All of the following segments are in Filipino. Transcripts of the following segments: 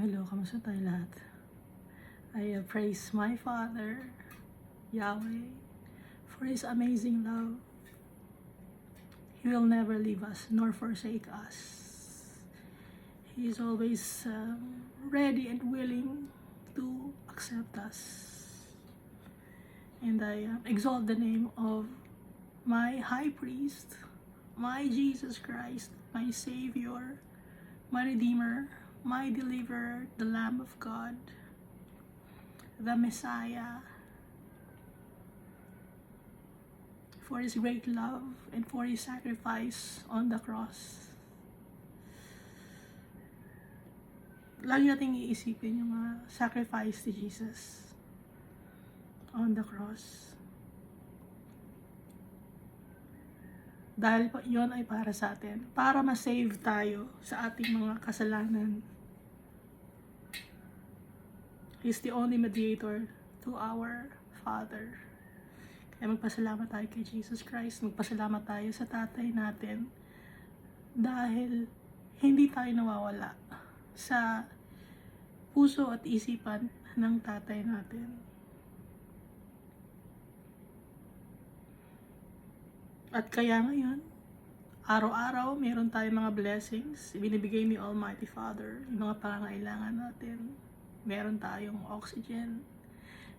Hello, kamusta tayo lahat? I praise my Father, Yahweh, for His amazing love. He will never leave us nor forsake us. He is always ready and willing to accept us. And I exalt the name of my High Priest, my Jesus Christ, my Savior, my Redeemer, my Deliverer, the Lamb of God, the Messiah, for His great love and for His sacrifice on the cross. Lagi nating iisipin yung sacrifice ni Jesus on the cross. Dahil po yun ay para sa atin, para ma-save tayo sa ating mga kasalanan. He's the only mediator to our Father. Kaya magpasalamat tayo kay Jesus Christ, magpasalamat tayo sa tatay natin dahil hindi tayo nawawala sa puso at isipan ng tatay natin. At kaya ngayon, araw-araw meron tayong mga blessings, binibigay ni Almighty Father, yung mga pangangailangan natin. Meron tayong oxygen,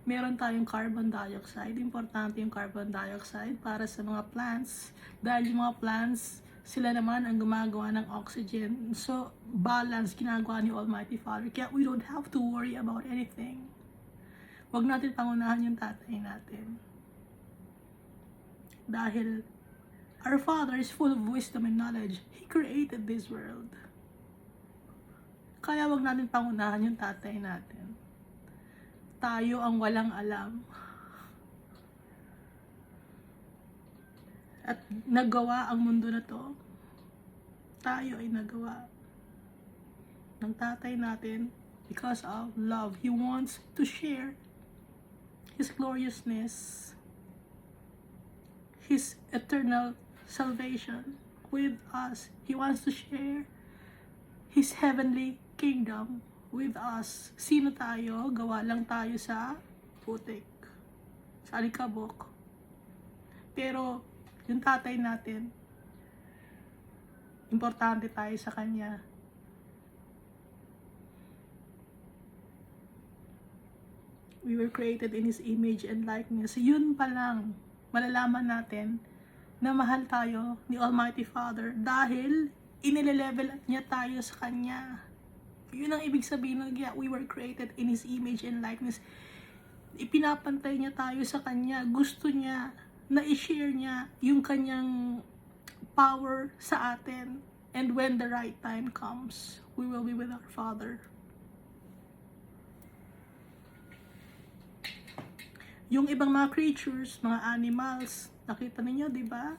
meron tayong carbon dioxide. Importante yung carbon dioxide para sa mga plants, dahil yung mga plants, sila naman ang gumagawa ng oxygen. So, balance ginagawa ni Almighty Father. Kaya we don't have to worry about anything. Huwag natin pangunahan yung tatay natin. Dahil our Father is full of wisdom and knowledge. He created this world. Kaya wag natin pangunahan yung tatay natin. Tayo ang walang alam. At nagawa ang mundo na to. Tayo ay nagawa ng tatay natin because of love. He wants to share His gloriousness, His eternal salvation with us. He wants to share His heavenly kingdom with us. Sino tayo? Gawa lang tayo sa putik, sa alikabok. Pero yung tatay natin, importante tayo sa Kanya. We were created in His image and likeness. Yun pa lang, malalaman natin na mahal tayo ni Almighty Father dahil inile-level up niya tayo sa Kanya. Yun ang ibig sabihin ng we were created in His image and likeness. Ipinapantay niya tayo sa Kanya. Gusto niya na i-share niya yung Kanyang power sa atin. And when the right time comes, we will be with our Father. Yung ibang mga creatures, mga animals, nakita niyo, di ba?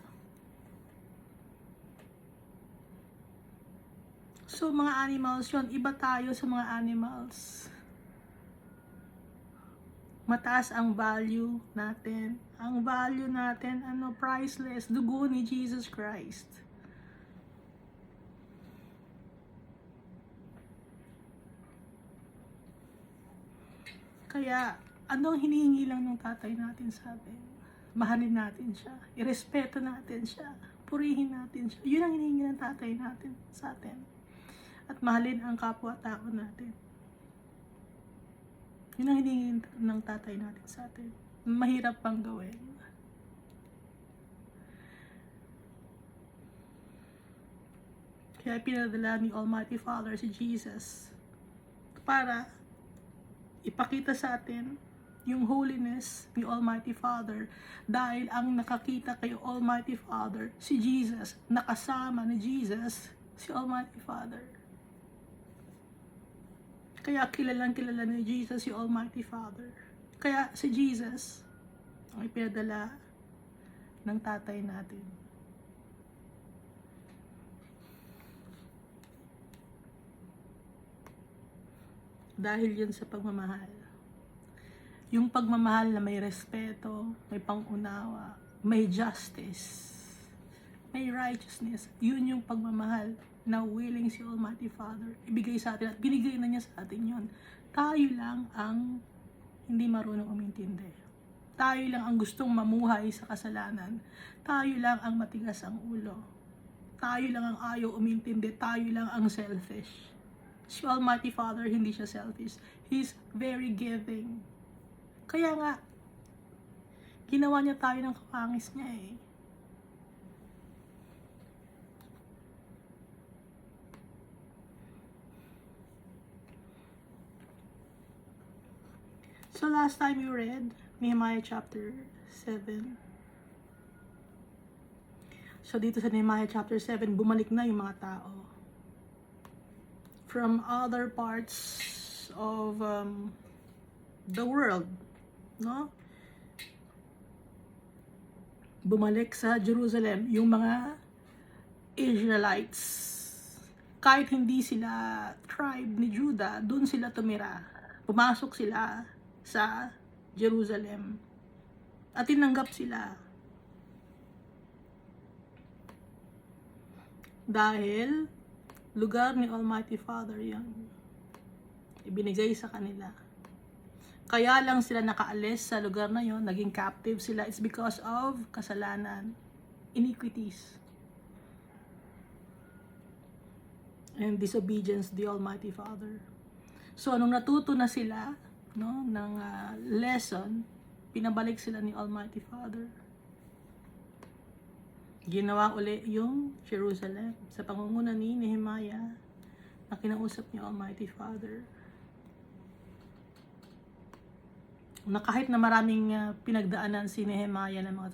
So, mga animals yun, iba tayo sa mga animals. Mataas ang value natin. Ang value natin, priceless, dugo ni Jesus Christ. Kaya, anong hinihingi lang ng tatay natin sa atin? Mahalin natin siya, irespeto natin siya, purihin natin siya. Yun ang hinihingi ng tatay natin sa atin. At mahalin ang kapwa-tao natin. Yun ang hinihingi ng tatay natin sa atin. Mahirap pang gawin. Kaya pinadala ni Almighty Father si Jesus para ipakita sa atin yung holiness ni Almighty Father, dahil ang nakakita kay Almighty Father si Jesus, nakasama ni Jesus si Almighty Father. Kaya kilalang kilala ni Jesus si Almighty Father. Kaya si Jesus ang ipinadala ng tatay natin. Dahil yun sa pagmamahal. Yung pagmamahal na may respeto, may pangunawa, may justice, may righteousness. Yun yung pagmamahal na willing si Almighty Father ibigay sa atin at binigay na niya sa atin yon. Tayo lang ang hindi marunong umintindi. Tayo lang ang gustong mamuhay sa kasalanan. Tayo lang ang matigas ang ulo. Tayo lang ang ayaw umintindi. Tayo lang ang selfish. Si Almighty Father, hindi siya selfish. He's very giving. Kaya nga, ginawa niya tayo ng kapangis niya eh. So last time you read Nehemiah chapter 7. So dito sa Nehemiah chapter 7, bumalik na yung mga tao from other parts of the world, no? Bumalik sa Jerusalem yung mga Israelites. Kahit hindi sila tribe ni Judah, dun sila tumira. Pumasok sila sa Jerusalem at tinanggap sila dahil lugar ni Almighty Father yan, ibinigay sa kanila. Kaya lang sila nakaalis sa lugar na yon, naging captive sila. It's because of kasalanan, iniquities, and disobedience to the Almighty Father. So nung natuto na sila, no, ng lesson, pinabalik sila ni Almighty Father. Ginawa uli yung Jerusalem sa pangunguna ni Nehemiah na kinausap ni Almighty Father. Na kahit na maraming pinagdaanan si Nehemiah ng mga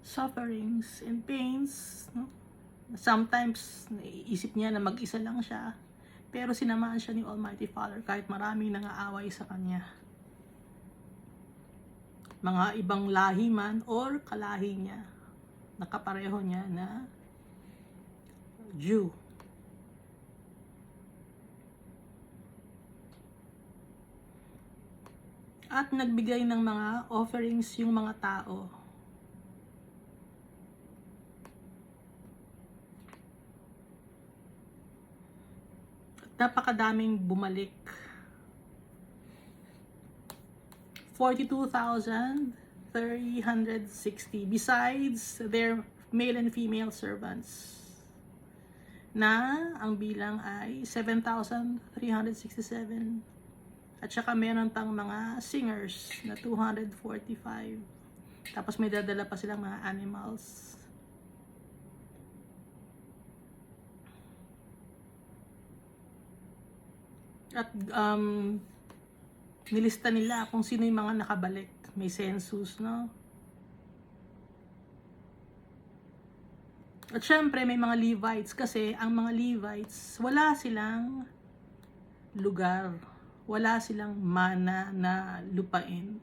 sufferings and pains, no? Sometimes naisip niya na mag-isa lang siya, pero sinamaan siya ni Almighty Father kahit maraming nangaaway sa kanya. Mga ibang lahi man or kalahi niya, nakapareho niya na Jew. At nagbigay ng mga offerings yung mga tao. Napakadaming bumalik. 42,360 besides their male and female servants, na ang bilang ay 7,367, at saka meron pang mga singers na 245, tapos may dadala pa silang mga animals. At nilista nila kung sino yung mga nakabalik. May census, no? At syempre may mga Levites, kasi ang mga Levites, wala silang lugar. Wala silang mana na lupain.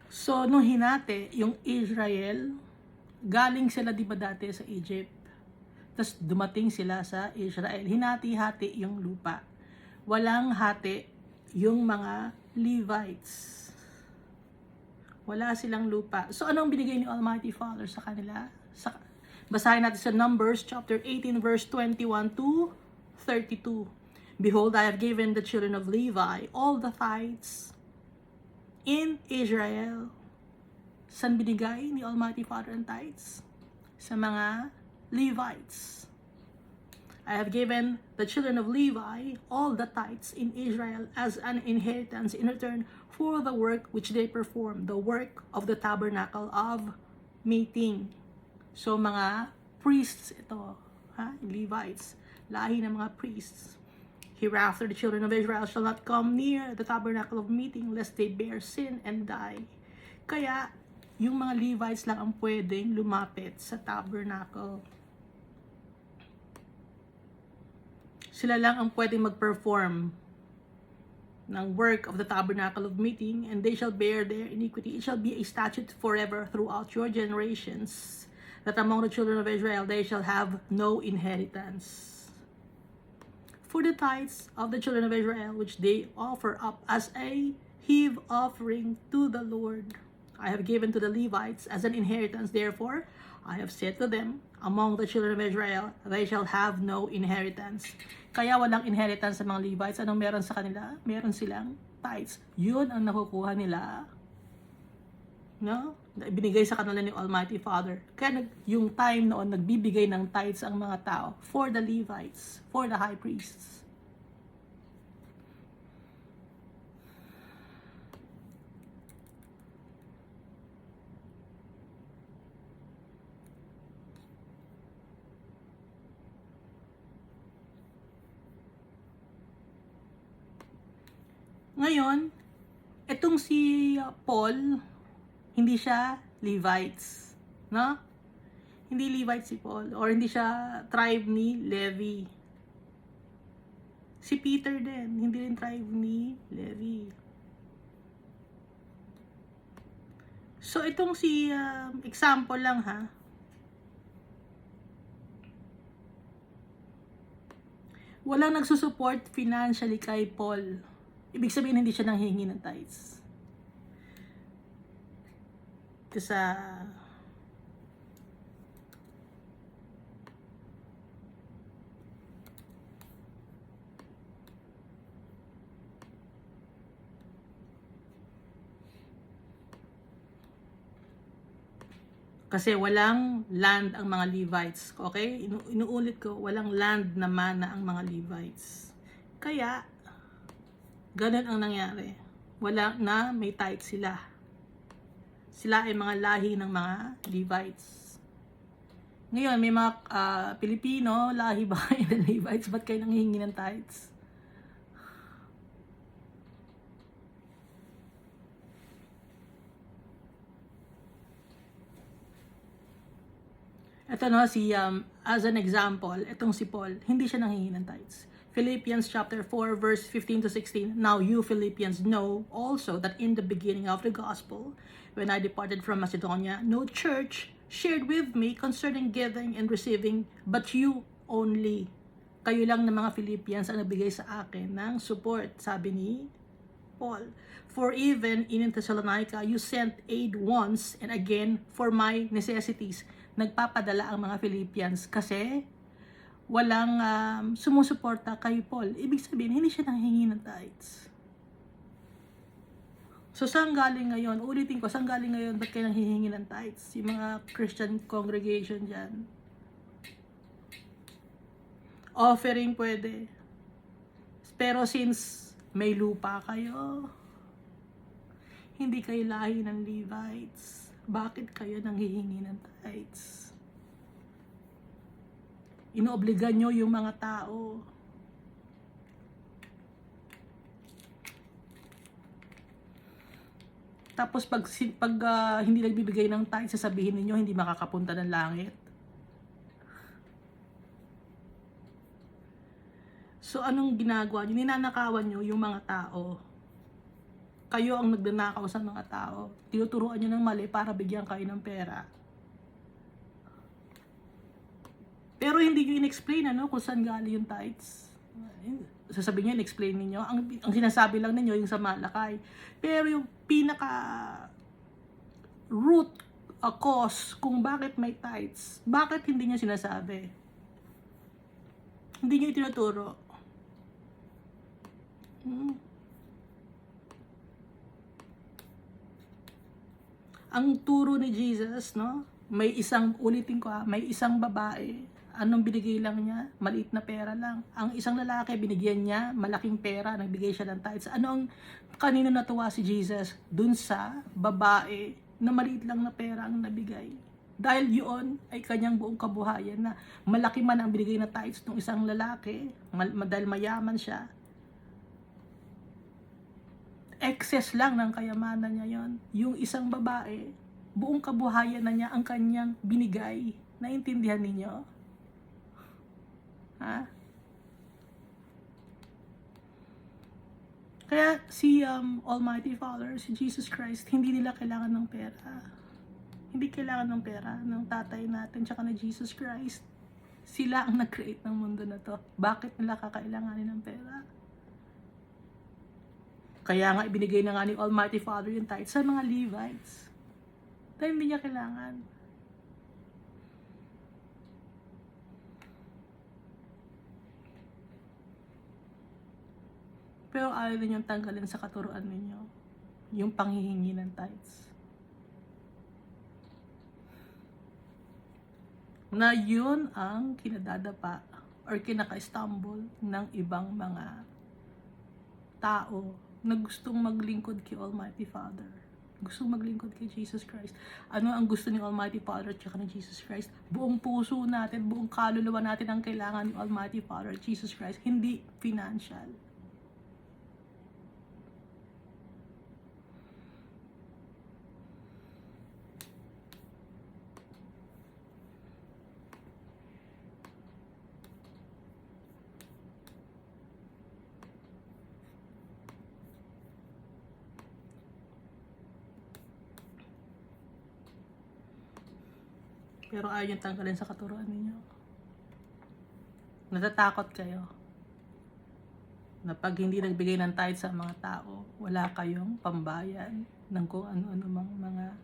So, nung hinati, yung Israel, galing sila di ba dati sa Egypt? Tapos dumating sila sa Israel. Hinati-hati yung lupa. Walang hati yung mga Levites. Wala silang lupa. So anong binigay ni Almighty Father sa kanila? Basahin natin sa Numbers chapter 18 verse 21 to 32. Behold, I have given the children of Levi all the tithes in Israel. San binigay ni Almighty Father ang tithes? Sa mga Levites. I have given the children of Levi all the tithes in Israel as an inheritance in return for the work which they perform, the work of the tabernacle of meeting. So mga priests ito, Levites, lahi ng mga priests. Hereafter the children of Israel shall not come near the tabernacle of meeting lest they bear sin and die. Kaya yung mga Levites lang ang pwedeng lumapit sa tabernacle. Sila lang ang pwedeng mag-perform ng work of the tabernacle of meeting, and they shall bear their iniquity. It shall be a statute forever throughout your generations, that among the children of Israel they shall have no inheritance. For the tithes of the children of Israel, which they offer up as a heave offering to the Lord. I have given to the Levites as an inheritance, therefore I have said to them, among the children of Israel, they shall have no inheritance. Kaya walang inheritance sa mga Levites. Anong meron sa kanila? Meron silang tithes. Yun ang nakukuha nila. No? Binigay sa kanila ni Almighty Father. Kaya yung time noon, nagbibigay ng tithes ang mga tao for the Levites, for the high priests. Ngayon, itong si Paul, hindi siya Levites, no? Hindi Levites si Paul, or hindi siya tribe ni Levi. Si Peter din, hindi rin tribe ni Levi. So, itong si, example lang ha, walang nagsusupport financially kay Paul. Ibig sabihin, hindi siya nanghihingi ng tithes. Kasi walang land ang mga Levites. Okay? Inuulit ko, walang land na mana ang mga Levites. Kaya, ganun ang nangyari. Wala na may tithe sila. Sila ay mga lahi ng mga Levites. Ngayon, may mga Pilipino, lahi ba kayo ng Levites? Ba't kayo nanghihingi ng tithes? Ito no, as an example, itong si Paul, hindi siya nanghihingi ng tithes. Philippians chapter 4 verse 15 to 16. Now you Philippians know also that in the beginning of the gospel, when I departed from Macedonia, no church shared with me concerning giving and receiving, but you only. Kayo lang ng mga Philippians ang nabigay sa akin ng support, sabi ni Paul. For even in Thessalonica, you sent aid once and again for my necessities. Nagpapadala ang mga Philippians kasi walang sumusuporta kay Paul. Ibig sabihin, hindi siya nanghingi ng tithes. So, saan galing ngayon? Ulitin ko, saan galing ngayon? Ba't kayo nanghihingi ng tithes? Yung mga Christian congregation dyan. Offering pwede. Pero since may lupa kayo, hindi kayo lahi ng Levites, bakit kayo nanghihingi ng tithes? Inoobligan nyo yung mga tao. Tapos pag hindi nagbibigay ng tithes, sasabihin niyo hindi makakapunta ng langit. So anong ginagawa nyo? Ninanakawan nyo yung mga tao. Kayo ang nagnanakaw sa mga tao. Tinuturuan nyo ng mali para bigyan kayo ng pera. Pero hindi nyo in-explain kung saan galing yung tithes. Sasabihin nyo, in-explain ninyo. Ang sinasabi lang ninyo yung sa Malakay. Pero yung pinaka root cause kung bakit may tithes, bakit hindi nyo sinasabi? Hindi nyo itinuturo. Ang turo ni Jesus, no? May isang, ulitin ko may isang babae. Anong binigay lang niya? Maliit na pera lang. Ang isang lalaki, binigyan niya malaking pera, nagbigay siya ng tithes. Kanino natuwa si Jesus? Dun sa babae na maliit lang na pera ang nabigay. Dahil yun ay kanyang buong kabuhayan na malaki man ang binigay na tithes ng isang lalaki, dahil mayaman siya. Excess lang ng kayamanan niya yon. Yung isang babae, buong kabuhayan na niya ang kanyang binigay. Naintindihan ninyo? Ha? Kaya si Almighty Father, si Jesus Christ, hindi nila kailangan ng pera. Hindi kailangan ng pera ng tatay natin tsaka na Jesus Christ. Sila ang nag-create ng mundo na to. Bakit nila kakailanganin ng pera? Kaya nga ibinigay na nga ni Almighty Father yung tithe sa mga Levites. Dahil hindi niya kailangan. Pero ayaw ninyong tanggalin sa katuruan ninyo yung panghihingi ng tithes. Na yun ang kinadadapa or kinaka-stumble ng ibang mga tao na gustong maglingkod kay Almighty Father. Gustong maglingkod kay Jesus Christ. Ano ang gusto ni Almighty Father at saka ni Jesus Christ? Buong puso natin, buong kaluluwa natin ang kailangan ni Almighty Father at Jesus Christ. Hindi financial. Pero ayaw yung tanggalin sa katuruan ninyo. Natatakot kayo na pag hindi nagbigay ng tithe sa mga tao, wala kayong pambayad ng kung ano-ano mga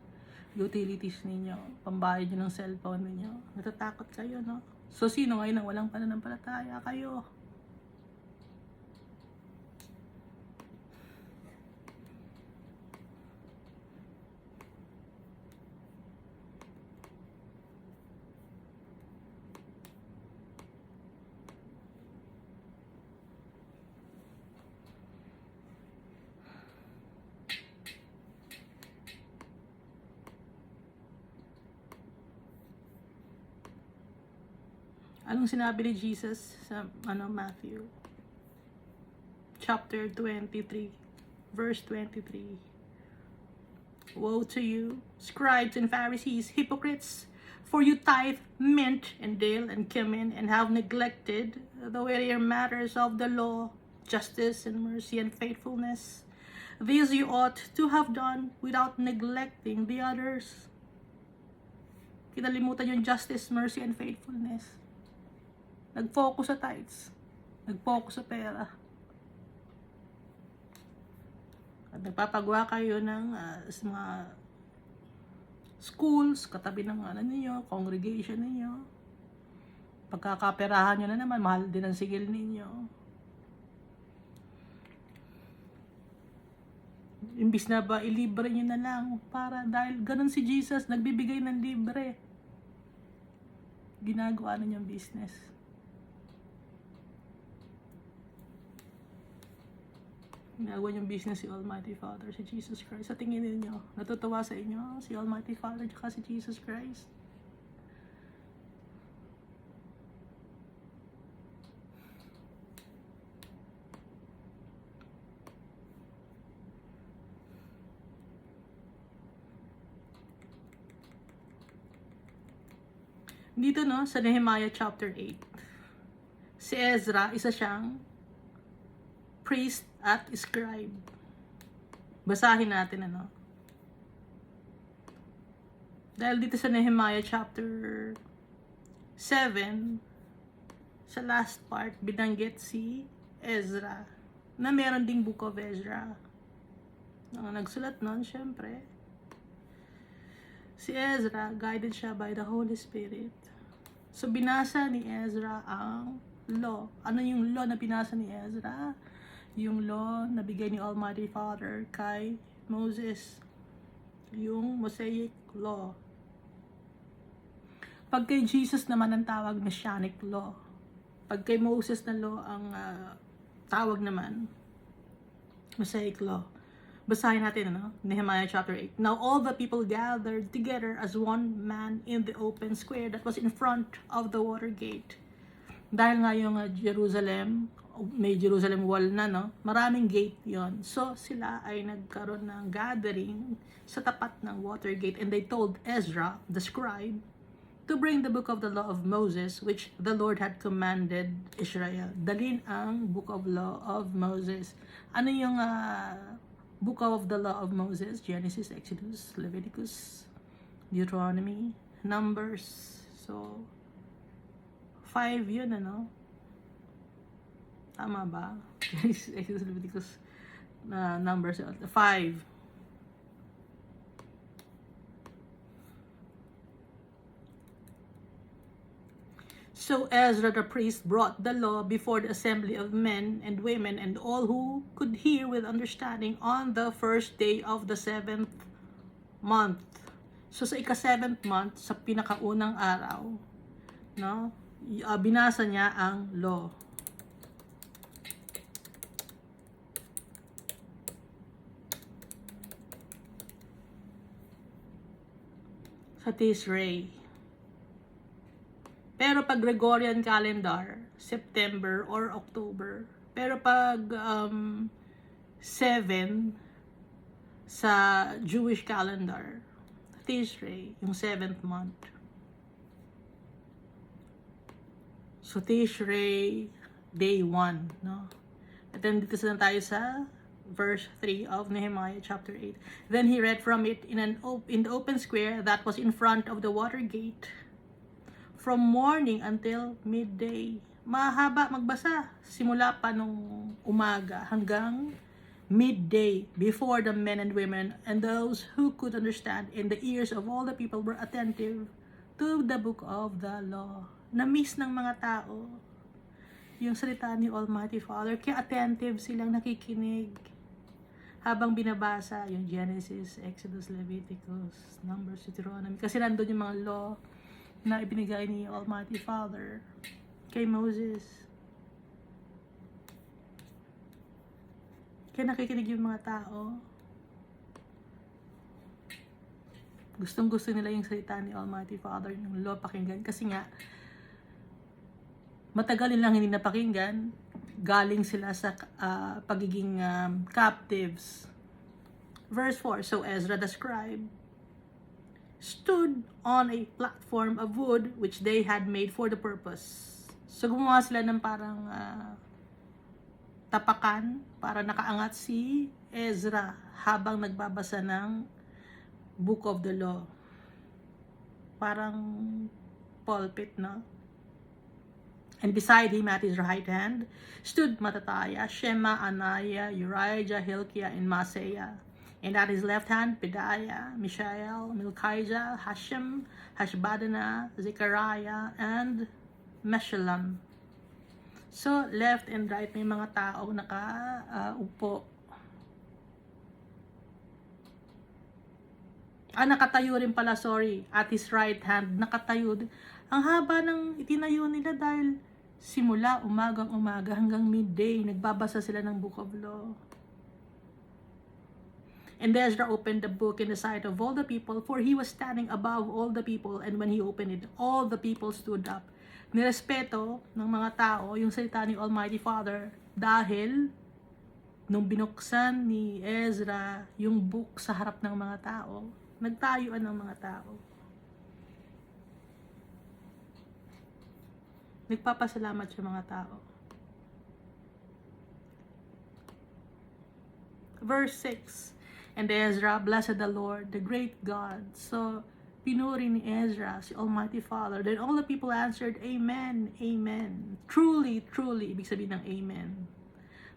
utilities ninyo, pambayad nyo ng cellphone ninyo. Natatakot kayo, no? So, sino ngayon ang walang pananampalataya? Kayo. Anong sinabi ni Jesus sa Matthew chapter 23 verse 23? Woe to you, scribes and Pharisees, hypocrites, for you tithe mint and dill and cumin and have neglected the weightier matters of the law, justice and mercy and faithfulness. These you ought to have done without neglecting the others. Kinalimutan yung justice, mercy and faithfulness. Nag-focus sa tithes. Nag-focus sa pera. At nagpapagawa kayo ng mga schools, katabi ng ninyo, congregation ninyo. Pagkakaperahan nyo na naman, mahal din ang sigil ninyo. Imbis na ba, ilibre nyo na lang. Dahil ganun si Jesus, nagbibigay ng libre. Ginagawa na niyang business. Ginagawa niyang business si Almighty Father, si Jesus Christ. Sa tingin ninyo, natutuwa sa inyo si Almighty Father at si Jesus Christ. Dito sa Nehemiah chapter 8, si Ezra, isa siyang priest at scribe. Basahin natin Dahil dito sa Nehemiah chapter 7, sa last part, binanggit si Ezra na meron ding Book of Ezra. Nagsulat nun, syempre. Si Ezra, guided siya by the Holy Spirit. So, binasa ni Ezra ang law. Ano yung law na binasa ni Ezra? Yung law na bigay ni Almighty Father kay Moses. Yung Mosaic Law. Pag kay Jesus naman ang tawag, Messianic Law. Pag kay Moses na law ang tawag naman, Mosaic Law. Basahin natin, Nehemiah chapter 8. Now all the people gathered together as one man in the open square that was in front of the water gate. Dahil nga yung Jerusalem, may Jerusalem wall na, maraming gate yon. So, sila ay nagkaroon ng gathering sa tapat ng water gate, and they told Ezra, the scribe, to bring the book of the law of Moses, which the Lord had commanded Israel. Dalhin ang book of law of Moses. Ano yung book of the law of Moses? Genesis, Exodus, Leviticus, Deuteronomy, Numbers. So, 5 yun, Tama ba? Exodus, Leviticus, Numbers 5. So Ezra the priest brought the law before the assembly of men and women and all who could hear with understanding on the first day of the 7th month. So sa ika-7th month, sa pinakaunang araw, no, binasa niya ang law. Sa Tishrei. Pero pag Gregorian calendar, September or October. Pero pag 7 sa Jewish calendar, Tishrei, yung 7th month. So Tishrei, day 1, no? At then dito na tayo sa verse 3 of Nehemiah chapter 8. Then he read from it in the open square that was in front of the water gate, from morning until midday. Mahaba magbasa. Simula pa nung umaga hanggang midday, before the men and women and those who could understand, and the ears of all the people were attentive to the book of the law. Na-miss ng mga tao yung salita ni Almighty Father. Kaya attentive silang nakikinig habang binabasa yung Genesis, Exodus, Leviticus, Numbers, Deuteronomy. Kasi nandun yung mga law na ibinigay ni Almighty Father kay Moses. Kaya nakikinig yung mga tao. Gustong-gusto nila yung salita ni Almighty Father, yung law, pakinggan. Kasi nga, matagal nilang hindi napakinggan. Galing sila sa pagiging captives. Verse 4, so Ezra the scribe stood on a platform of wood which they had made for the purpose. So gumawa sila ng parang tapakan para nakaangat si Ezra habang nagbabasa ng Book of the Law. Parang pulpit, no? And beside him at his right hand stood Mattatiah, Shema, Ananiah, Uriah, Hilkiah, and Maaseiah. And at his left hand, Pedaiah, Mishael, Milchijah, Hashem, Hashbadana, Zechariah, and Meshullam. So, left and right, may mga tao nakaupo. Nakatayo rin pala, sorry. At his right hand, nakatayo. Ang haba ng itinayo nila dahil simula umagang-umaga hanggang midday, nagbabasa sila ng Book of Law. And Ezra opened the book in the sight of all the people, for he was standing above all the people, and when he opened it, all the people stood up. Nirespeto ng mga tao yung salita ni Almighty Father dahil nung binuksan ni Ezra yung book sa harap ng mga tao, nagtayuan ng mga tao. Nagpapasalamat sa mga tao. Verse 6, and Ezra blessed the Lord, the great God. So, pinuri ni Ezra si Almighty Father. Then all the people answered, Amen, Amen. Truly, truly, ibig sabihin ng Amen.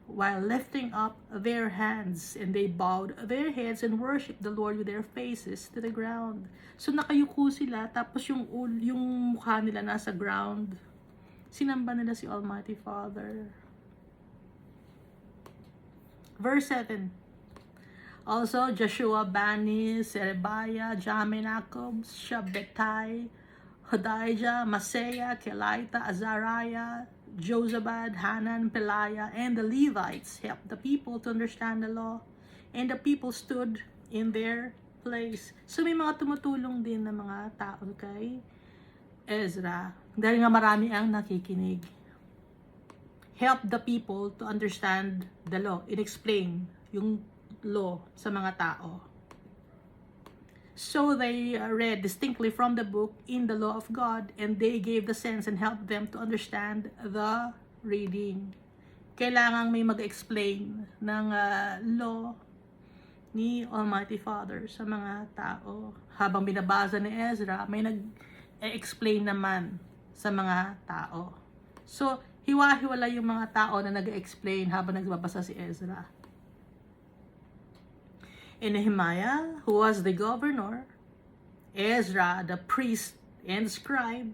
While lifting up their hands, and they bowed their heads and worshiped the Lord with their faces to the ground. So nakayuko sila, tapos yung mukha nila nasa ground. Sinamba nila si Almighty Father. Verse 7. Also, Joshua, Bani, Serebiah, Jamin, Jacob, Shabbetai, Hodijah, Maaseiah, Kelaita, Azariah, Jozabad, Hanan, Peliah, and the Levites helped the people to understand the law, and the people stood in their place. So may mga tumutulong din na mga tao kay Ezra, dahil nga marami ang nakikinig. Help the people to understand the law, explain yung law sa mga tao. So they read distinctly from the book in the law of God, and they gave the sense and helped them to understand the reading. Kailangang may mag-explain ng law ni Almighty Father sa mga tao. Habang binabasa ni Ezra, may nag-explain naman sa mga tao. So, hiwa-hiwala yung mga tao na nag-explain habang nagbabasa si Ezra. And Nehemiah, who was the governor, Ezra, the priest and scribe,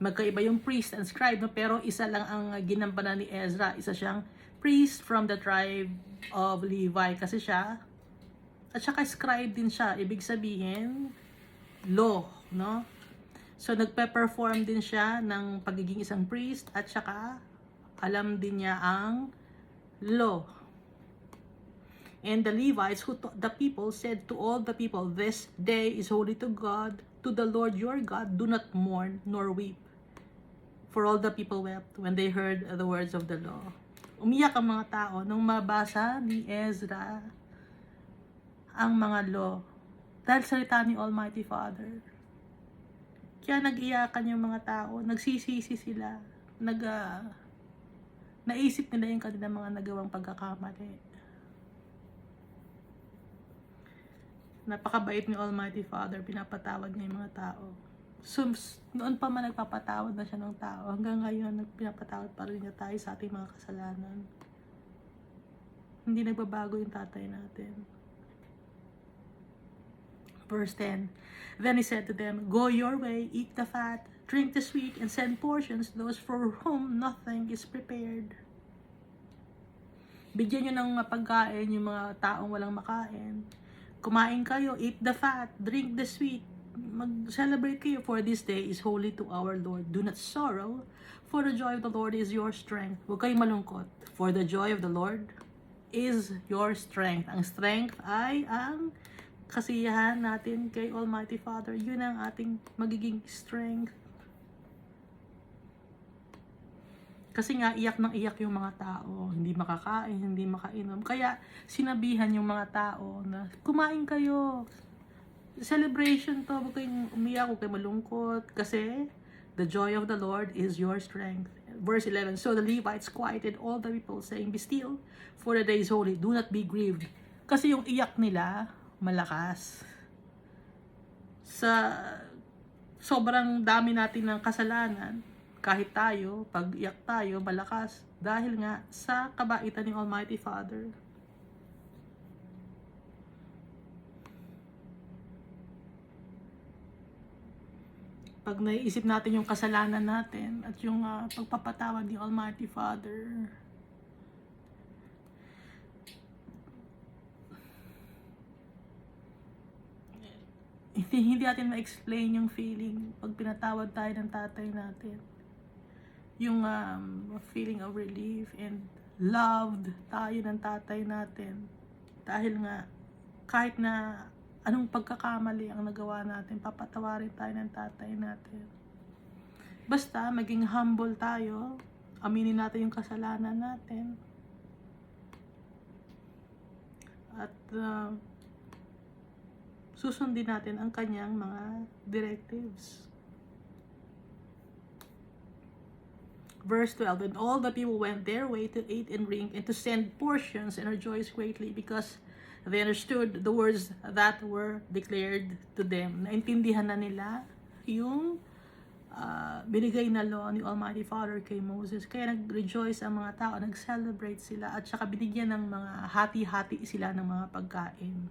magkaiba yung priest and scribe, no? Pero isa lang ang ginampanan ni Ezra. Isa siyang priest from the tribe of Levi kasi siya. At saka scribe din siya. Ibig sabihin, law, no? So, nagpe-perform din siya ng pagiging isang priest at saka alam din niya ang law. And the Levites who taught the people said to all the people, "This day is holy to God, to the Lord your God. Do not mourn nor weep." For all the people wept when they heard the words of the law. Umiyak ang mga tao nung mabasa ni Ezra ang mga law dahil salita ni Almighty Father. Kaya nag-iyakan yung mga tao, nagsisisi sila, naisip nila yung kanilang mga nagawang pagkakamali. Napakabait ni Almighty Father, pinapatawad niya yung mga tao. So, noon pa man nagpapatawad na siya ng tao, hanggang ngayon pinapatawad pa rin niya tayo sa ating mga kasalanan. Hindi nagbabago yung tatay natin. Verse 10, Then he said to them, "Go your way, eat the fat, drink the sweet, and send portions those for whom nothing is prepared." Bigyan nyo ng pagkain yung mga taong walang makain. Kumain kayo, eat the fat, drink the sweet, mag-celebrate kayo, for this day is holy to our Lord. Do not sorrow, for the joy of the Lord is your strength. Huwag kayong malungkot, for the joy of the Lord is your strength. Ang strength ay ang kasiyahan natin kay Almighty Father. Yun ang ating magiging strength. Kasi nga, iyak ng iyak yung mga tao. Hindi makakain, hindi makainom. Kaya, sinabihan yung mga tao na, kumain kayo. Celebration to. Huwag kayong umiyak, huwag kayong malungkot. Kasi, the joy of the Lord is your strength. Verse 11, So the Levites quieted all the people, saying, "Be still, for the day is holy. Do not be grieved." Kasi yung iyak nila, malakas. Sa sobrang dami natin ng kasalanan, kahit tayo, pag iyak tayo, malakas. Dahil nga sa kabaitan ng Almighty Father. Pag naiisip natin yung kasalanan natin at yung pagpapatawad ng Almighty Father, hindi natin ma-explain yung feeling pag pinatawad tayo ng tatay natin. Yung feeling of relief and loved tayo ng tatay natin. Dahil nga, kahit na anong pagkakamali ang nagawa natin, papatawarin tayo ng tatay natin. Basta, maging humble tayo, aminin natin yung kasalanan natin. At susundin natin ang kanyang mga directives. Verse 12, And all the people went their way to eat and drink and to send portions and rejoice greatly because they understood the words that were declared to them. Naintindihan na nila yung binigay na law ni Almighty Father kay Moses. Kaya nag-rejoice ang mga tao, nag-celebrate sila at saka binigyan ng mga hati-hati sila ng mga pagkain.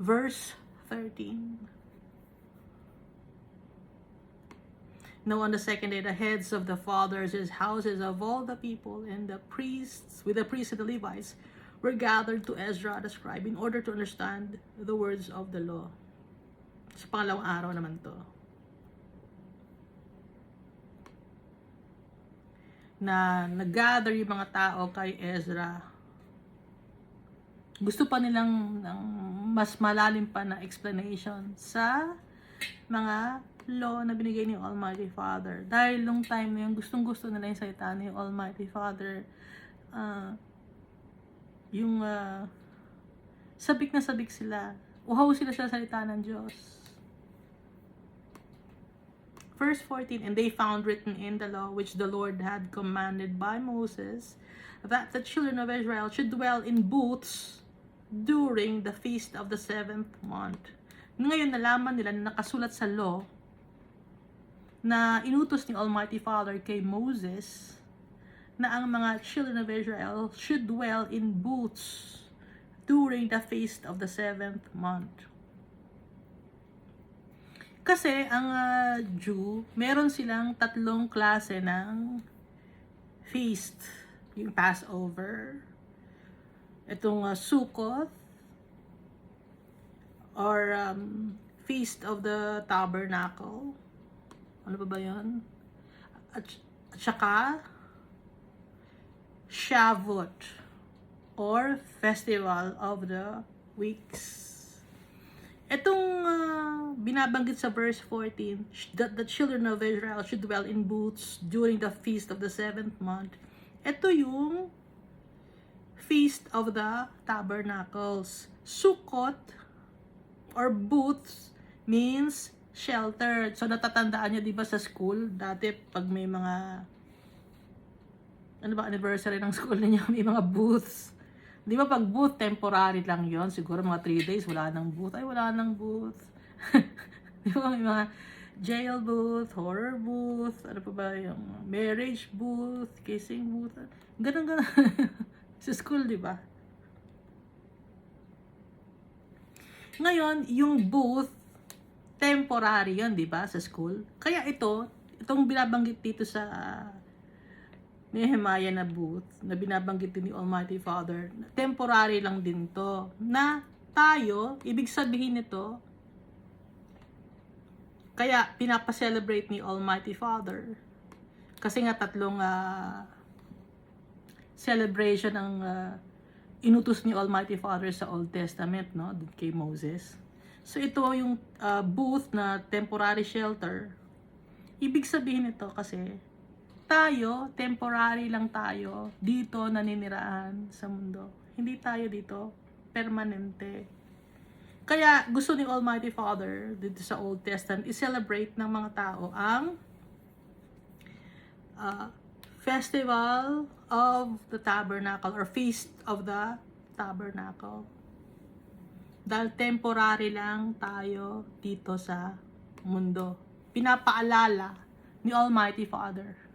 Verse 13, Now on the second day, the heads of the fathers' houses of all the people and the priests, with the priests and the Levites, were gathered to Ezra the scribe in order to understand the words of the law. Sa pangalawang araw naman to. Na nag-gather yung mga tao kay Ezra. Gusto pa nilang mas malalim pa na explanation sa mga law na binigay ni Almighty Father. Dahil long time na yung gustong-gusto nila yung salita ni Almighty Father. Sabik na sabik sila. Uhaw sila sa salita ng Diyos. Verse 14, And they found written in the law which the Lord had commanded by Moses that the children of Israel should dwell in booths during the feast of the 7th month. Ngayon nalaman nila na nakasulat sa law na inutos ni Almighty Father kay Moses na ang mga children of Israel should dwell in booths. during the feast of the 7th month. Kasi ang Jew, meron silang 3 klase ng feast. Yung Passover, itong Sukkot, or Feast of the Tabernacle. Ano ba yun? At saka Shavuot, or Festival of the Weeks. Itong binabanggit sa verse 14, that the children of Israel should dwell in booths during the feast of the 7th month. Ito yung Feast of the Tabernacles. Sukkot or booths means sheltered. So natatandaan niyo 'di ba sa school dati pag may mga anniversary ng school niyo, may mga booths. Di ba pag booth, temporary lang yon, siguro mga 3 days, wala nang booth. Ay, wala nang booth. Di ba may mga jail booth, horror booth, ano pa ba yung marriage booth, kissing booth, ganun. Sa school, di ba? Ngayon, yung booth, temporary yon, di ba, sa school. Kaya itong binabanggit dito sa Nehemiah na booth, na binabanggit din ni Almighty Father, temporary lang din to. Na tayo, ibig sabihin nito, kaya pinapa-celebrate ni Almighty Father. Kasi nga 3 celebration ang inutos ni Almighty Father sa Old Testament, no, kay Moses. So ito yung booth na temporary shelter. Ibig sabihin nito kasi tayo, temporary lang tayo dito naniniraan sa mundo. Hindi tayo dito permanente. Kaya gusto ni Almighty Father dito sa Old Testament i-celebrate ng mga tao ang Festival of the Tabernacle or Feast of the Tabernacle. Dahil temporary lang tayo dito sa mundo. Pinapaalala ni Almighty Father.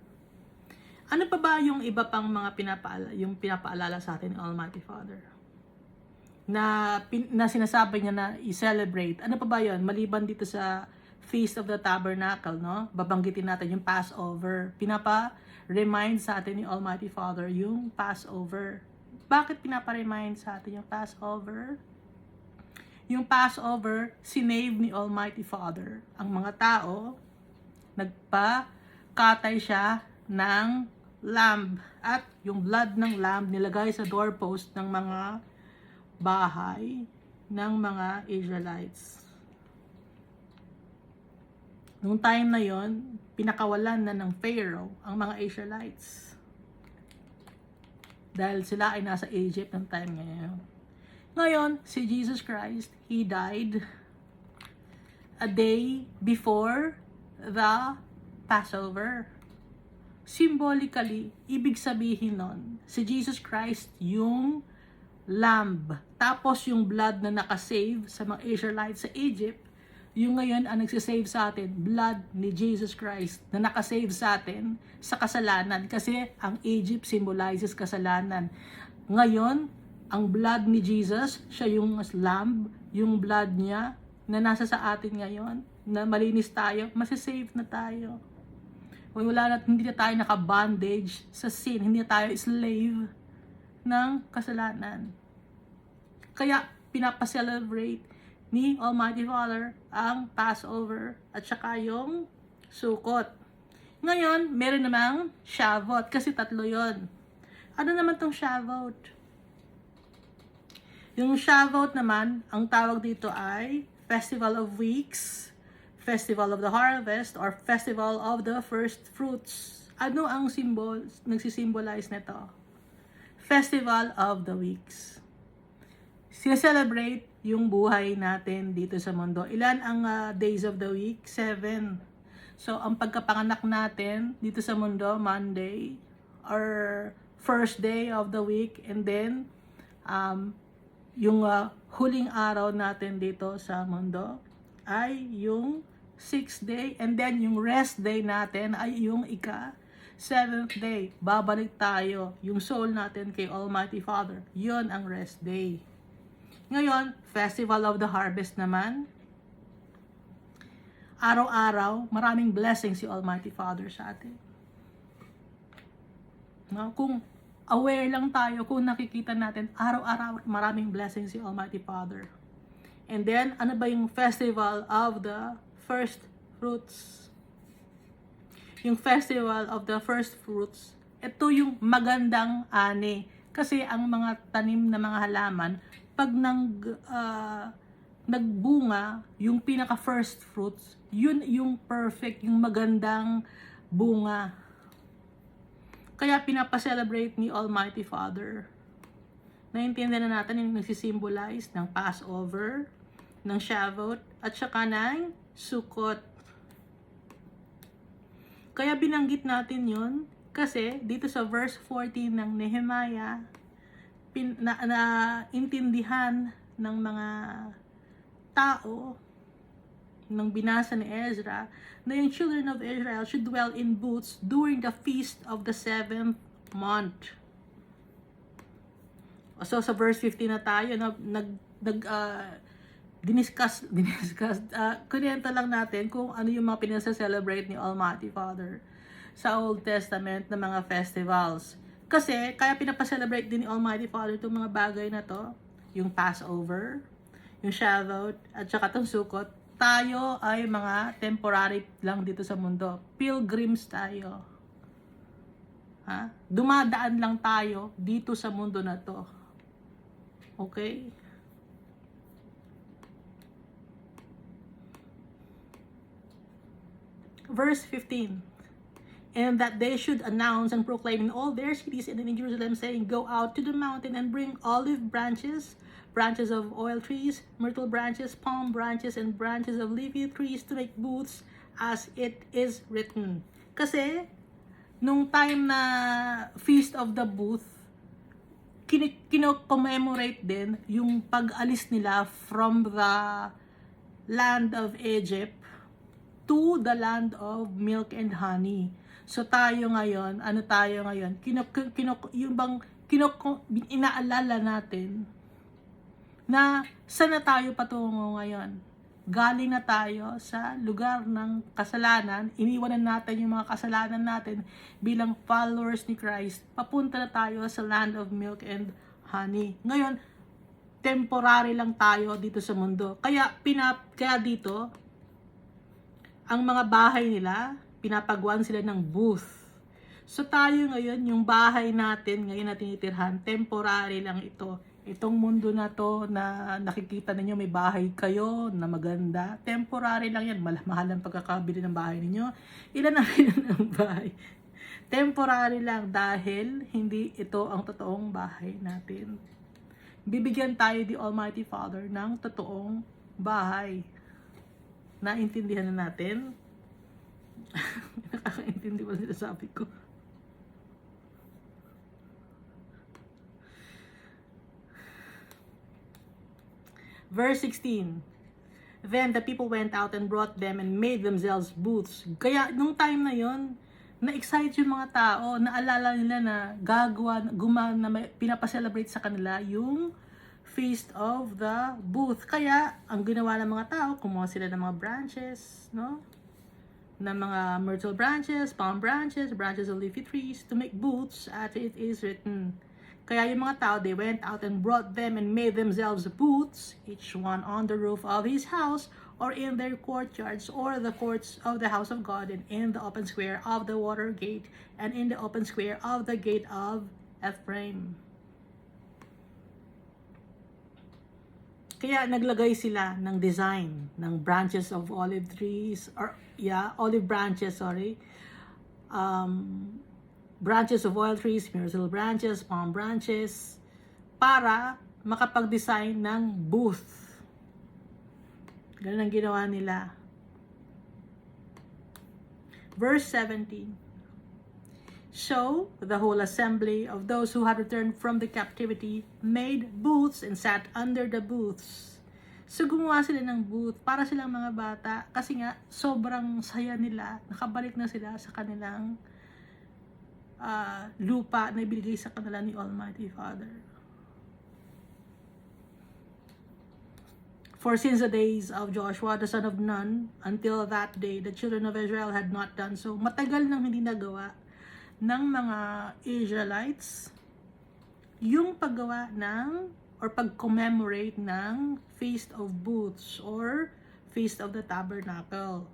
Ano pa ba yung iba pang mga pinapaalala sa atin ng Almighty Father? Na sinasabi niya na i-celebrate. Ano pa ba yun? Maliban dito sa Feast of the Tabernacle, no? Babanggitin natin yung Passover. Pinapa-remind sa atin ni Almighty Father yung Passover. Bakit pinapa-remind sa atin yung Passover? Yung Passover, sinave ni Almighty Father. Ang mga tao, nagpa-katay siya ng lamb, at yung blood ng lamb nilagay sa doorpost ng mga bahay ng mga Israelites. Noong time na yon, pinakawalan na ng Pharaoh ang mga Israelites. Dahil sila ay nasa Egypt ng time ngayon. Ngayon, si Jesus Christ, He died a day before the Passover. Symbolically, ibig sabihin nun, si Jesus Christ yung lamb. Tapos yung blood na nakasave sa mga Israelites sa Egypt, yung ngayon ang nagsisave sa atin, blood ni Jesus Christ na nakasave sa atin sa kasalanan. Kasi ang Egypt symbolizes kasalanan. Ngayon, ang blood ni Jesus, siya yung lamb, yung blood niya na nasa sa atin ngayon, na malinis tayo, masisave na tayo. Hindi na tayo naka-bondage sa sin, hindi na tayo slave ng kasalanan. Kaya pinapa-celebrate ni Almighty Father ang Passover at saka yung Sukkot. Ngayon, meron namang Shavuot kasi 3 yon. Ano naman tong Shavuot? Yung Shavuot naman, ang tawag dito ay Festival of Weeks, Festival of the Harvest, or Festival of the First Fruits. Ano ang nagsisimbolize nito? Festival of the Weeks. Siya-celebrate yung buhay natin dito sa mundo. Ilan ang days of the week? 7. So, ang pagkapanganak natin dito sa mundo, Monday, or first day of the week, and then, yung huling araw natin dito sa mundo ay yung 6th day, and then yung rest day natin ay yung 7th day. Babalik tayo yung soul natin kay Almighty Father. Yun ang rest day. Ngayon, Festival of the Harvest naman. Araw-araw, maraming blessings si Almighty Father sa atin. No? Kung aware lang tayo, kung nakikita natin, araw-araw, maraming blessings si Almighty Father. And then, ano ba yung Festival of the First Fruits? Yung Festival of the First Fruits, ito yung magandang ani. Kasi ang mga tanim na mga halaman, pag nagbunga, yung pinaka first fruits, yun yung perfect, yung magandang bunga. Kaya pinapa-celebrate ni Almighty Father. Naintindihan na natin yung nagsisimbolize ng Passover, ng Shavuot, at saka ng Sukkot. Kaya binanggit natin yun kasi dito sa verse 14 ng Nehemiah, intindihan ng mga tao nang binasa ni Ezra na yung children of Israel should dwell in booths during the feast of the 7th month. So sa verse 15 na tayo, kunento lang natin kung ano yung mga pinasa-celebrate ni Almighty Father sa Old Testament na mga festivals. Kasi, kaya pinapa-celebrate din ni Almighty Father itong mga bagay na to, yung Passover, yung Shavuot, at saka itong Sukkot. Tayo ay mga temporary lang dito sa mundo. Pilgrims tayo. Ha? Dumadaan lang tayo dito sa mundo na to. Okay? Verse 15. And that they should announce and proclaim in all their cities and in Jerusalem, saying, Go out to the mountain and bring olive branches, branches of oil trees, myrtle branches, palm branches, and branches of leafy trees to make booths, as it is written. Kasi, nung time na Feast of the Booth, kino-commemorate din yung pag-alis nila from the land of Egypt to the land of milk and honey. So tayo ngayon, ano tayo ngayon? Inaalala natin na saan na tayo patungo ngayon? Galing na tayo sa lugar ng kasalanan, iniwanan natin yung mga kasalanan natin bilang followers ni Christ. Papunta na tayo sa land of milk and honey. Ngayon, temporary lang tayo dito sa mundo. Kaya dito, ang mga bahay nila, pinapagawan sila ng booth. So tayo ngayon, yung bahay natin, ngayon na tinitirhan, temporary lang ito. Itong mundo na to na nakikita ninyo, may bahay kayo na maganda. Temporary lang yan. Mahal ang pagkakabili ng bahay ninyo. Ilan ang bilan ng bahay? Temporary lang dahil hindi ito ang totoong bahay natin. Bibigyan tayo ni Almighty Father ng totoong bahay. Naintindihan na natin? Nakakaintindi ba sinasabi ko? Verse 16. Then the people went out and brought them and made themselves booths. Kaya nung time na yon, na-excite yung mga tao, naalala nila na pinapacelebrate sa kanila yung Feast of the Booth. Kaya, ang ginawa ng mga tao, kumuha sila ng mga branches, no? Ng mga myrtle branches, palm branches, branches of leafy trees, to make booths, as it is written. Kaya yung mga tao, they went out and brought them and made themselves booths, each one on the roof of his house, or in their courtyards, or the courts of the house of God, and in the open square of the water gate, and in the open square of the gate of Ephraim. Kaya naglagay sila ng design ng branches of olive trees, olive branches, branches of oil trees, myrtle branches, palm branches, para makapag-design ng booth. Ganun ang ginawa nila. Verse 17. So, the whole assembly of those who had returned from the captivity made booths and sat under the booths. So, gumawa sila ng booth para silang mga bata kasi nga sobrang saya nila. Nakabalik na sila sa kanilang lupa na ibigay sa kanila ni Almighty Father. For since the days of Joshua, the son of Nun, until that day, the children of Israel had not done so. Matagal nang hindi nagawa ng mga Israelites yung paggawa ng, or pag-commemorate ng Feast of Booths, or Feast of the Tabernacle.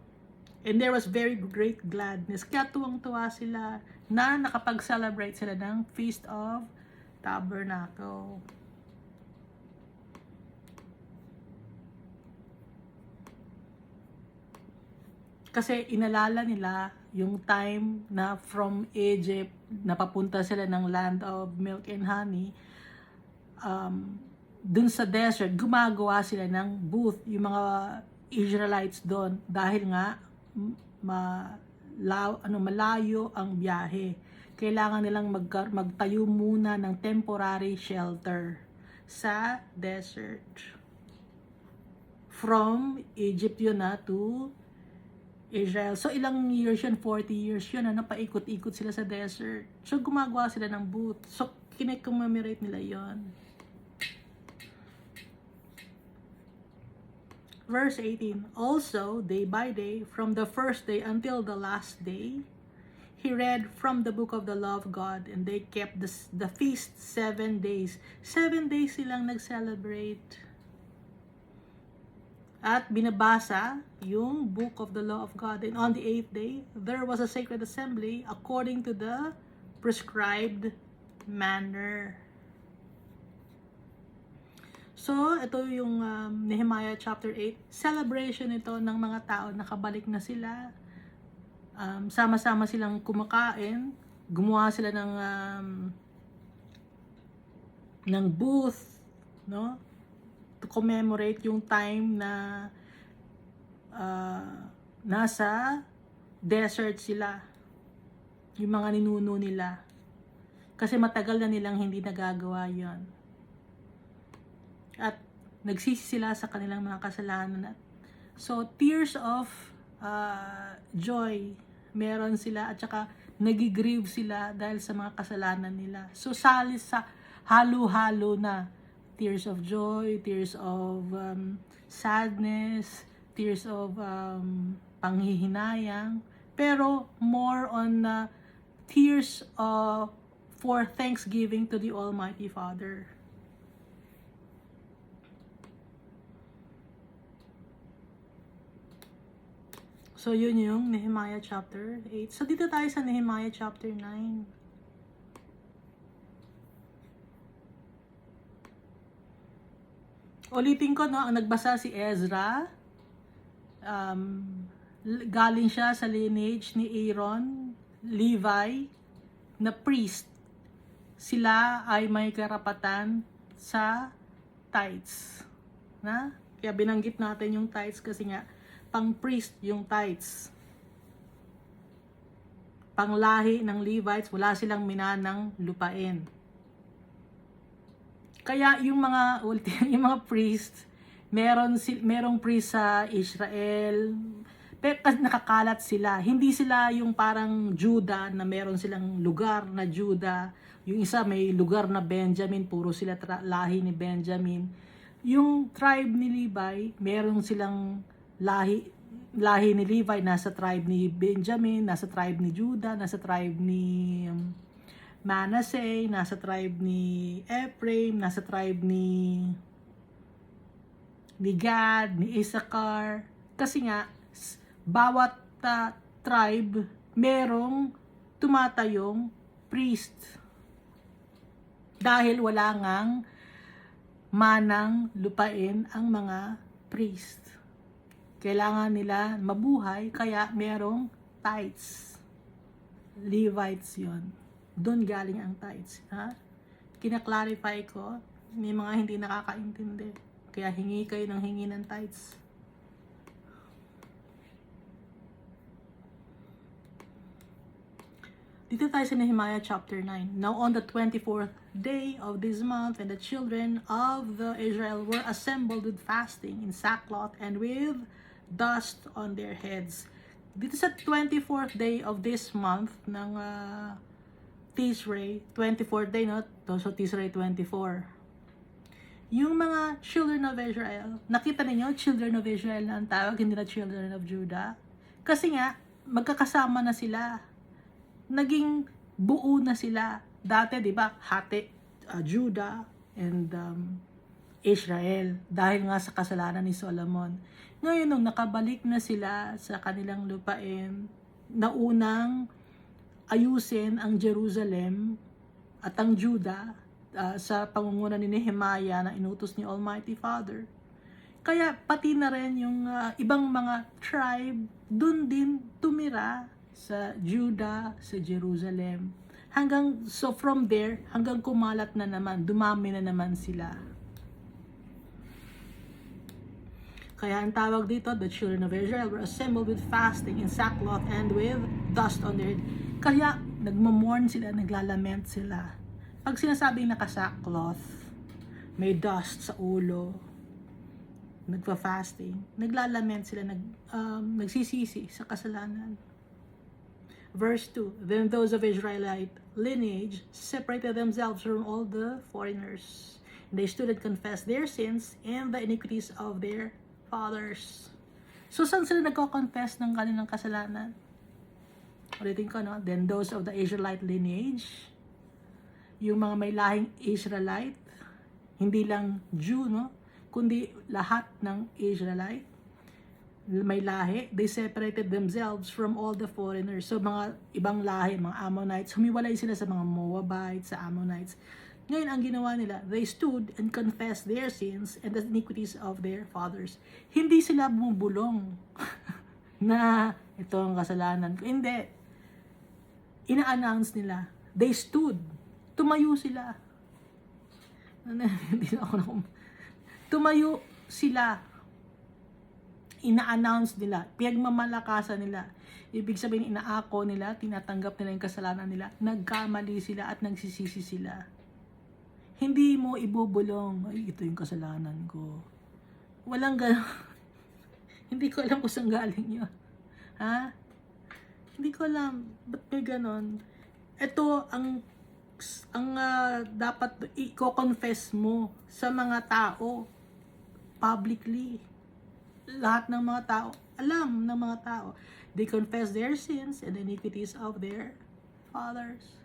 And there was very great gladness. Kaya tuwang-tuwa sila na nakapag-celebrate sila ng Feast of Tabernacle. Kasi inalala nila yung time na from Egypt, napapunta sila ng land of milk and honey, dun sa desert, gumagawa sila ng booth, yung mga Israelites doon, dahil nga malayo ang biyahe. Kailangan nilang magtayo muna ng temporary shelter sa desert. From Egypt yun to Israel. So, ilang years yun? 40 years yun. Paikot-ikot sila sa desert. So, gumagawa sila ng booth. So, kine-commemorate nila yon. Verse 18. Also, day by day, from the first day until the last day, he read from the book of the law of God, and they kept the feast 7 days. 7 days silang nag-celebrate. At binabasa yung book of the law of God. And on the 8th day, there was a sacred assembly according to the prescribed manner. So, ito yung Nehemiah chapter 8. Celebration ito ng mga tao. Nakabalik na sila. Sama-sama silang kumakain. Gumawa sila ng booth, no? To commemorate yung time na nasa desert sila, yung mga ninuno nila, kasi matagal na nilang hindi nagagawa yon, at nagsisi sila sa kanilang mga kasalanan. So tears of joy meron sila, at saka nagigrieve sila dahil sa mga kasalanan nila. So salis sa halo-halo na tears of joy, tears of sadness, tears of panghihinayang, pero more on tears for thanksgiving to the Almighty Father. So yun yung Nehemiah chapter 8. So dito tayo sa Nehemiah chapter 9. Ulitin ko, no, ang nagbasa si Ezra. Galing siya sa lineage ni Aaron, Levi, na priest. Sila ay may karapatan sa tithes. Kaya binanggit natin yung tithes kasi nga, pang priest yung tithes. Pang lahi ng Levites, wala silang minanang lupain. Kaya yung mga priest, merong priest sa Israel, pero nakakalat sila. Hindi sila yung parang Judah na meron silang lugar na Judah. Yung isa may lugar na Benjamin, puro sila lahi ni Benjamin. Yung tribe ni Levi, meron silang lahi ni Levi, nasa tribe ni Benjamin, nasa tribe ni Judah, nasa tribe ni Manasseh, nasa tribe ni Ephraim, nasa tribe ni Gad, ni Issachar. Kasi nga, bawat tribe, merong tumatayong priest. Dahil wala ngang manang lupain ang mga priest. Kailangan nila mabuhay, kaya merong tithes. Levites yon. Doon galing ang tithes. Kina-clarify ko, may mga hindi nakakaintindi. Kaya hingi kayo ng hingi ng tithes. Dito tayo sa Nehemiah chapter 9. Now on the 24th day of this month, and the children of the Israel were assembled with fasting in sackcloth and with dust on their heads. Dito sa 24th day of this month ng Tishrei, 24th day, no? So Tishrei 24. Yung mga children of Israel, nakita ninyo, children of Israel na ang tawag, hindi na children of Judah. Kasi nga, magkakasama na sila. Naging buo na sila. Dati, di ba, hati, Judah and Israel. Dahil nga sa kasalanan ni Solomon. Ngayon, nung nakabalik na sila sa kanilang lupain, naunang ayusin ang Jerusalem at ang Judah, sa pangunguna ni Nehemiah na inutos ni Almighty Father. Kaya pati na rin yung ibang mga tribe dun din tumira sa Judah, sa Jerusalem. So from there, hanggang kumalat na naman, dumami na naman sila. Kaya ang tawag dito, the children of Israel were assembled with fasting in sackcloth and with dust on their head. Kaya nagmamorn sila, naglalament sila. Pag sinasabing naka-sackcloth, may dust sa ulo, nagpa-fasting, naglalament sila, nagsisisi sa kasalanan. Verse 2, then those of Israelite lineage separated themselves from all the foreigners. They stood and confessed their sins and the iniquities of their fathers. So, saan sila nagko-confess ng kanilang kasalanan? Ulitin ko, no? Then those of the Israelite lineage, yung mga may lahing Israelite, hindi lang Jew, no? Kundi lahat ng Israelite, may lahi, they separated themselves from all the foreigners. So, mga ibang lahi, mga Ammonites, humiwalay sila sa mga Moabites, sa Ammonites. Ngayon, ang ginawa nila, they stood and confessed their sins and the iniquities of their fathers. Hindi sila bumubulong na ito ang kasalanan ko. Hindi. Ina-announce nila. They stood. Tumayo sila. Tumayo sila. Ina-announce nila. Pinagmamalakasan nila. Ibig sabihin, inaako nila, tinatanggap nila yung kasalanan nila. Nagkamali sila at nagsisisi sila. Hindi mo ibubulong, ay, ito yung kasalanan ko. Walang gano'n. Hindi ko alam kung saan galing yun. Ha? Hindi ko alam. Ba't may gano'n? Ito, ang dapat i-confess mo sa mga tao publicly. Lahat ng mga tao, alam ng mga tao. They confess their sins and the iniquities of their fathers.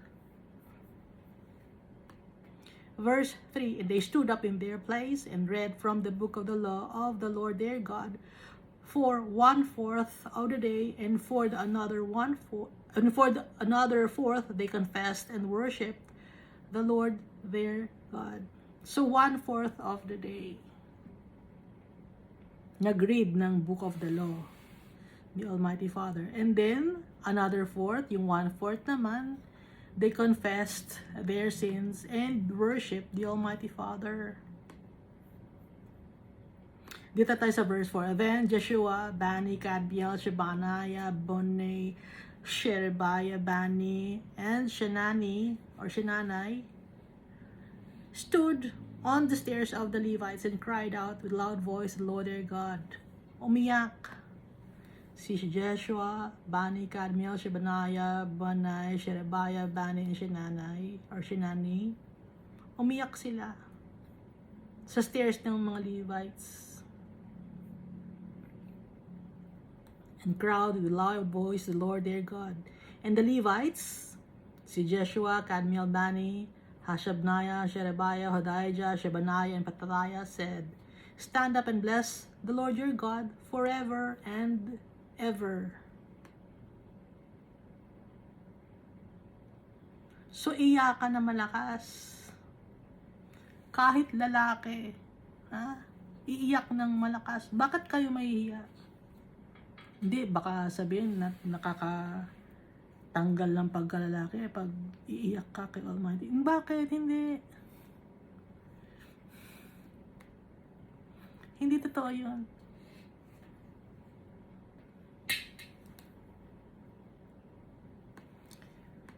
Verse 3, and they stood up in their place and read from the book of the law of the Lord their God for 1/4 of the day, and for the another 1/4, and for the another fourth they confessed and worshipped the Lord their God. So 1/4 of the day, nag-read ng book of the law, the Almighty Father. And then, another fourth, yung 1/4 naman, they confessed their sins and worshiped the Almighty Father. Dito tayo sa verse 4. Then Joshua, Bani, Kadmiel, Shebaniah, Boni, Sherebiah, Bani, and Shenani, or Shenanai, stood on the stairs of the Levites and cried out with loud voice, the Lord their God. Umiyak si Joshua, Bani, Kadmiel, Shebaniah, Bani, Sherebiah, Bani, and Shenanai, or Shenani. Umiyak sila sa stairs ng mga Levites. And cried with loud voice the Lord their God. And the Levites, si Joshua, Kadmiel, Bani, Hashabniah, Sherebiah, Hodijah, Shebaniah, and Petaliah, said, stand up and bless the Lord your God forever and ever. So, iyakan na malakas. Kahit lalaki, ha? Iiyak ng malakas. Bakit kayo mahihiya? Hindi, baka sabihin na nakakatanggal ng pagkalalaki pag iiyak ka kay Almighty. Bakit? Hindi. Hindi totoo yun.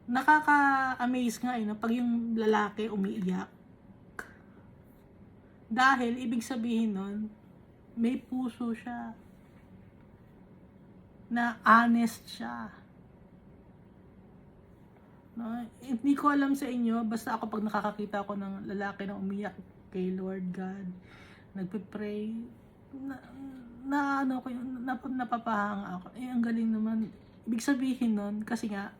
Nakaka-amaze nga no? Pag yung lalaki umiiyak. Dahil, ibig sabihin nun, may puso siya. Na honest siya. No? Hindi ko alam sa inyo, basta ako pag nakakakita ako ng lalaki na umiyak, kay Lord God. Nagpe-pray. Napapahanga ako. Ang galing naman. Ibig sabihin nun, kasi nga,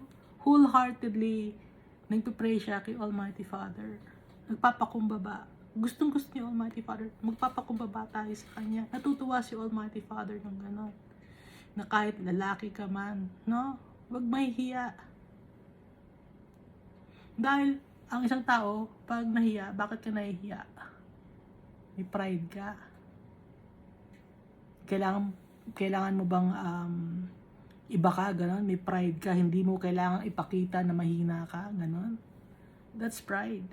wholeheartedly, nagpe-pray siya kay Almighty Father. Nagpapakumbaba. Gustong-gusto ni Almighty Father. Magpapakumbaba tayo sa Kanya. Natutuwa si Almighty Father ng gano'n. Na kahit lalaki ka man, no? Huwag mahihiya. Dahil, ang isang tao, pag nahiya, bakit ka nahihiya? May pride ka. Kailangan mo bang iba ka, gano'n? May pride ka, hindi mo kailangan ipakita na mahina ka, gano'n? That's pride.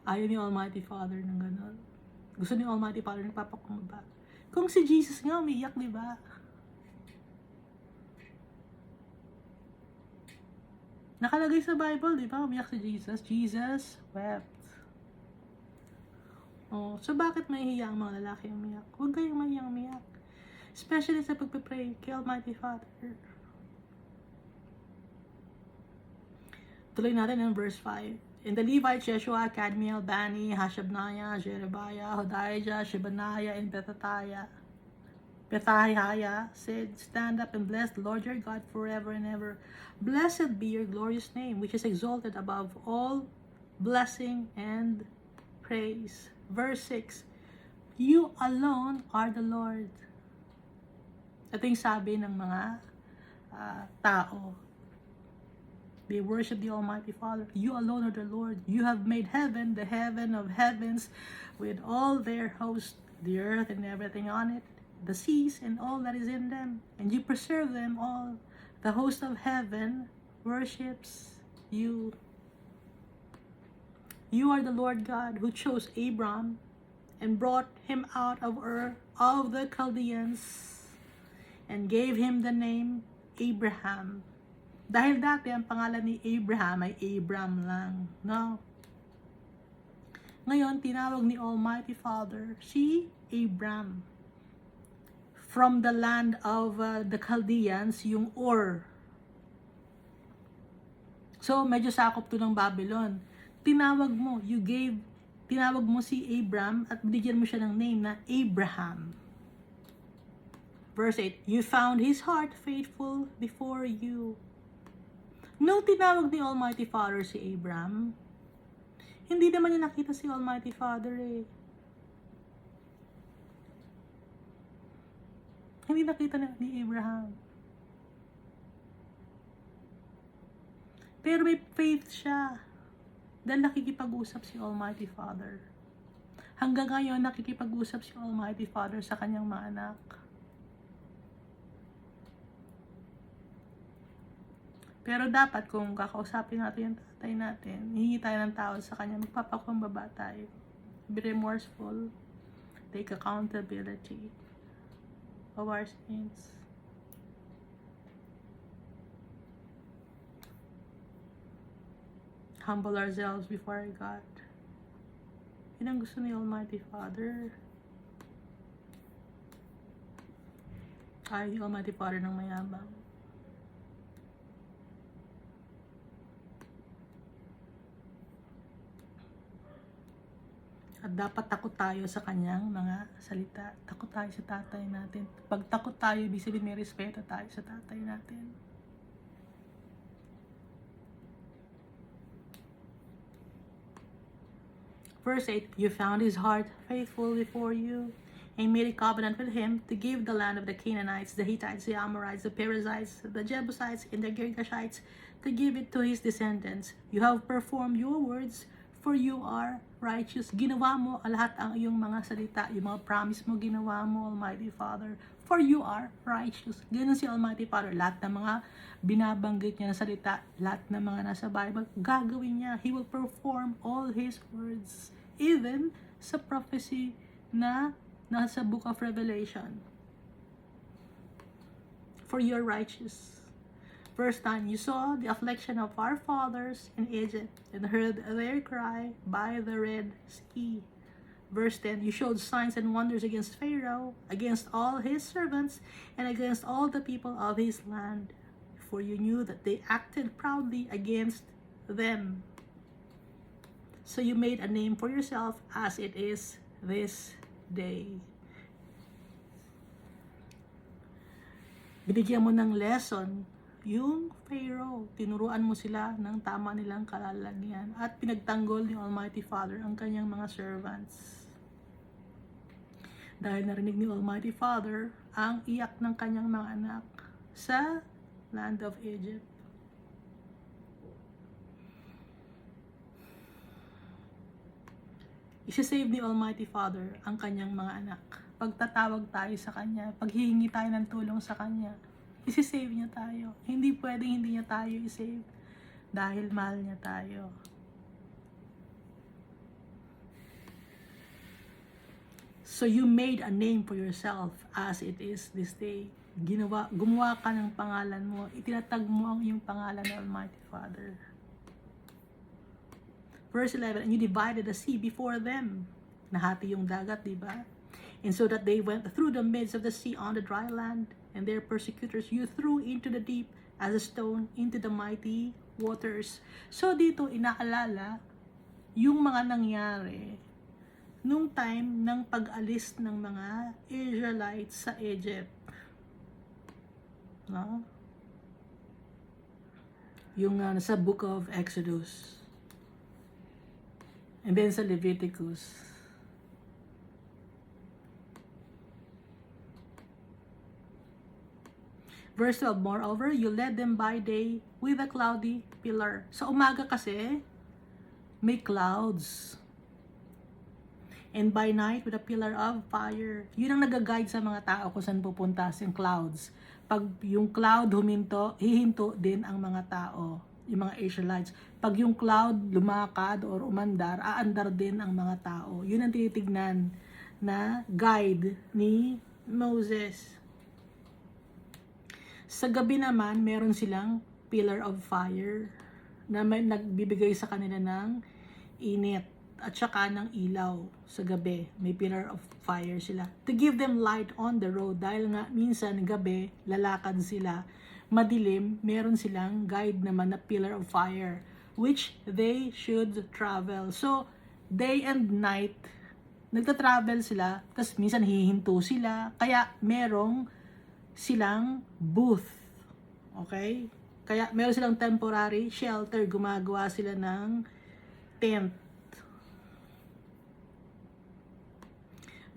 Ayaw ni Almighty Father ng gano'n. Gusto ni Almighty Father nagpapakumbaba. Kung si Jesus nga umiiyak, di ba? Nakalagay sa Bible, di ba? Umiyak si Jesus. Jesus wept. Oh, so bakit mahihiya ang mga lalaki umiyak? Huwag kayong mahiyang umiyak. Especially sa pagpipray kay Almighty Father. Tuloy natin ang verse 5. And the Levites, Jeshua, Kadmiel, Bani, Hashabniah, Jerebiah, Hodijah, Shebaniah, and Pethahiah said, stand up and bless the Lord your God forever and ever. Blessed be your glorious name, which is exalted above all blessing and praise. Verse 6, you alone are the Lord. Ito yung sabi ng mga tao. They worship the Almighty Father. You alone are the Lord. You have made heaven, the heaven of heavens, with all their host, the earth and everything on it, the seas and all that is in them, and you preserve them all. The host of heaven worships you. You are the Lord God who chose Abram and brought him out of Ur of the Chaldeans and gave him the name Abraham. Dahil dati ang pangalan ni Abraham ay Abram lang, no? Ngayon, tinawag ni Almighty Father si Abram. From the land of the Chaldeans, yung Ur. So, medyo sakop to ng Babylon. Tinawag mo si Abram at binigyan mo siya ng name na Abraham. Verse 8, you found his heart faithful before you. Nung tinawag ni Almighty Father si Abram, hindi naman niya nakita si Almighty Father eh. Hindi nakita ni Abraham. Pero may faith siya. Dahil nakikipag-usap si Almighty Father. Hanggang ngayon, nakikipag-usap si Almighty Father sa kanyang mga anak. Pero dapat kung kakausapin natin yung tatay natin, hihingi tayo ng tawad sa kanya, magpapakumbaba tayo. Be remorseful. Take accountability of our sins. Humble ourselves before our God. Yun ang gusto ni Almighty Father. Ayaw ni Almighty Father ng mayabang. At dapat takot tayo sa kanyang mga salita. Takot tayo sa tatay natin. Pag takot tayo, ibig sabihin may respeto tayo sa tatay natin. Verse 8, you found his heart faithful before you, and made a covenant with him to give the land of the Canaanites, the Hittites, the Amorites, the Perizzites, the Jebusites, and the Girgashites, to give it to his descendants. You have performed your words, for you are righteous. Ginawa mo lahat ang iyong mga salita, yung mga promise mo, ginawa mo, Almighty Father, for you are righteous. Ganun si Almighty Father. Lahat ng mga binabanggit niya na salita, lahat ng mga nasa Bible, gagawin niya. He will perform all his words. Even sa prophecy na nasa book of Revelation. For you are righteous. Verse 9, you saw the affliction of our fathers in Egypt and heard their cry by the Red Sea. Verse 10, you showed signs and wonders against Pharaoh, against all his servants, and against all the people of his land. For you knew that they acted proudly against them. So you made a name for yourself as it is this day. Binigyan mo ng lesson yung Pharaoh. Tinuruan mo sila ng tama nilang kalalagyan at pinagtanggol ni Almighty Father ang kanyang mga servants. Dahil narinig ni Almighty Father ang iyak ng kanyang mga anak sa land of Egypt. Isasave ni Almighty Father ang kanyang mga anak. Pagtatawag tayo sa Kanya, paghihingi tayo ng tulong sa Kanya, isasave niya tayo. Hindi pwedeng hindi niya tayo isave dahil mahal niya tayo. So you made a name for yourself as it is this day. Gumawa ka ng pangalan mo, itinatag mo ang iyong pangalan ng Almighty Father. Verse 11, and you divided the sea before them. Nahati yung dagat, di ba? And so that they went through the midst of the sea on the dry land, and their persecutors you threw into the deep as a stone into the mighty waters. So dito, inaalala yung mga nangyari nung time ng pag-alis ng mga Israelites sa Egypt. No? Yung sa book of Exodus. And then sa Leviticus. Verse 12, moreover, you led them by day with a cloudy pillar. Sa umaga kasi, may clouds. And by night with a pillar of fire. Yun ang nag-guide sa mga tao kung saan pupunta yung clouds. Pag yung cloud huminto, hihinto din ang mga tao, yung mga Israelites. Pag yung cloud lumakad or umandar, aandar din ang mga tao. Yun ang tinitignan na guide ni Moses. Sa gabi naman, meron silang pillar of fire na may nagbibigay sa kanila ng init at saka ng ilaw sa gabi. May pillar of fire sila. To give them light on the road dahil nga minsan gabi, lalakad sila. Madilim, meron silang guide naman na pillar of fire which they should travel. So, day and night, nagta-travel sila, tapos minsan hihinto sila, kaya merong silang booth. Okay? Kaya meron silang temporary shelter, gumagawa sila ng tent.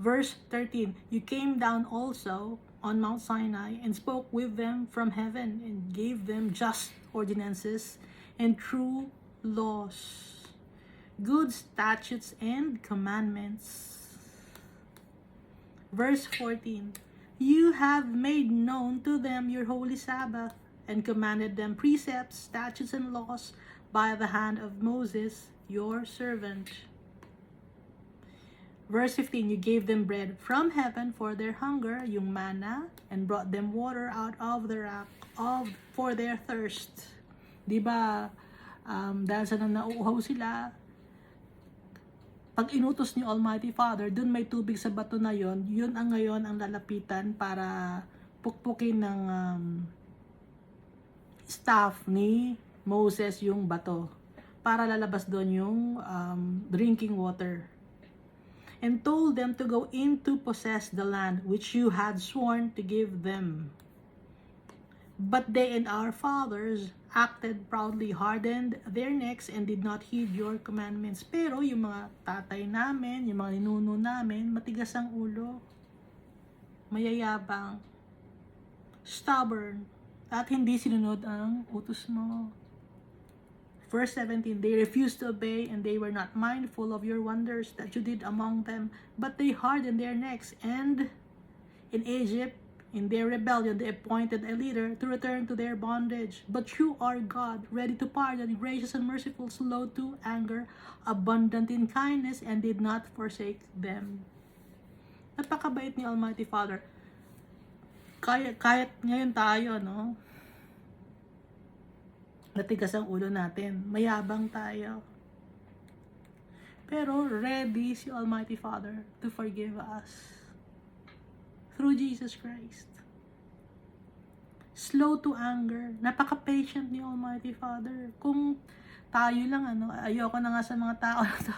Verse 13, you came down also on Mount Sinai and spoke with them from heaven and gave them just ordinances and true laws, good statutes and commandments. Verse 14, you have made known to them your holy Sabbath and commanded them precepts, statutes, and laws by the hand of Moses, your servant. Verse 15, you gave them bread from heaven for their hunger, yung manna, and brought them water out of the rock for their thirst. Diba, dahil sa nauuhaw sila, pag inutos ni Almighty Father, dun may tubig sa bato na yon, yun ang ngayon ang lalapitan para pukpukin ng staff ni Moses yung bato. Para lalabas doon yung drinking water. And told them to go in to possess the land which you had sworn to give them. But they and our fathers acted proudly, hardened their necks, and did not heed your commandments. Pero yung mga tatay namin, yung mga ninuno namin, matigas ang ulo, mayayabang, stubborn, at hindi sinunod ang utos mo. Verse 17, they refused to obey, and they were not mindful of your wonders that you did among them, but they hardened their necks, and in Egypt, in their rebellion, they appointed a leader to return to their bondage. But you are God, ready to pardon, gracious and merciful, slow to anger, abundant in kindness, and did not forsake them. Napakabait ni Almighty Father. Kahit ngayon tayo, no? Natigas ang ulo natin. Mayabang tayo. Pero ready si Almighty Father to forgive us. Through Jesus Christ. Slow to anger. Napaka-patient ni Almighty Father. Kung tayo lang, ayoko na nga sa mga tao na to.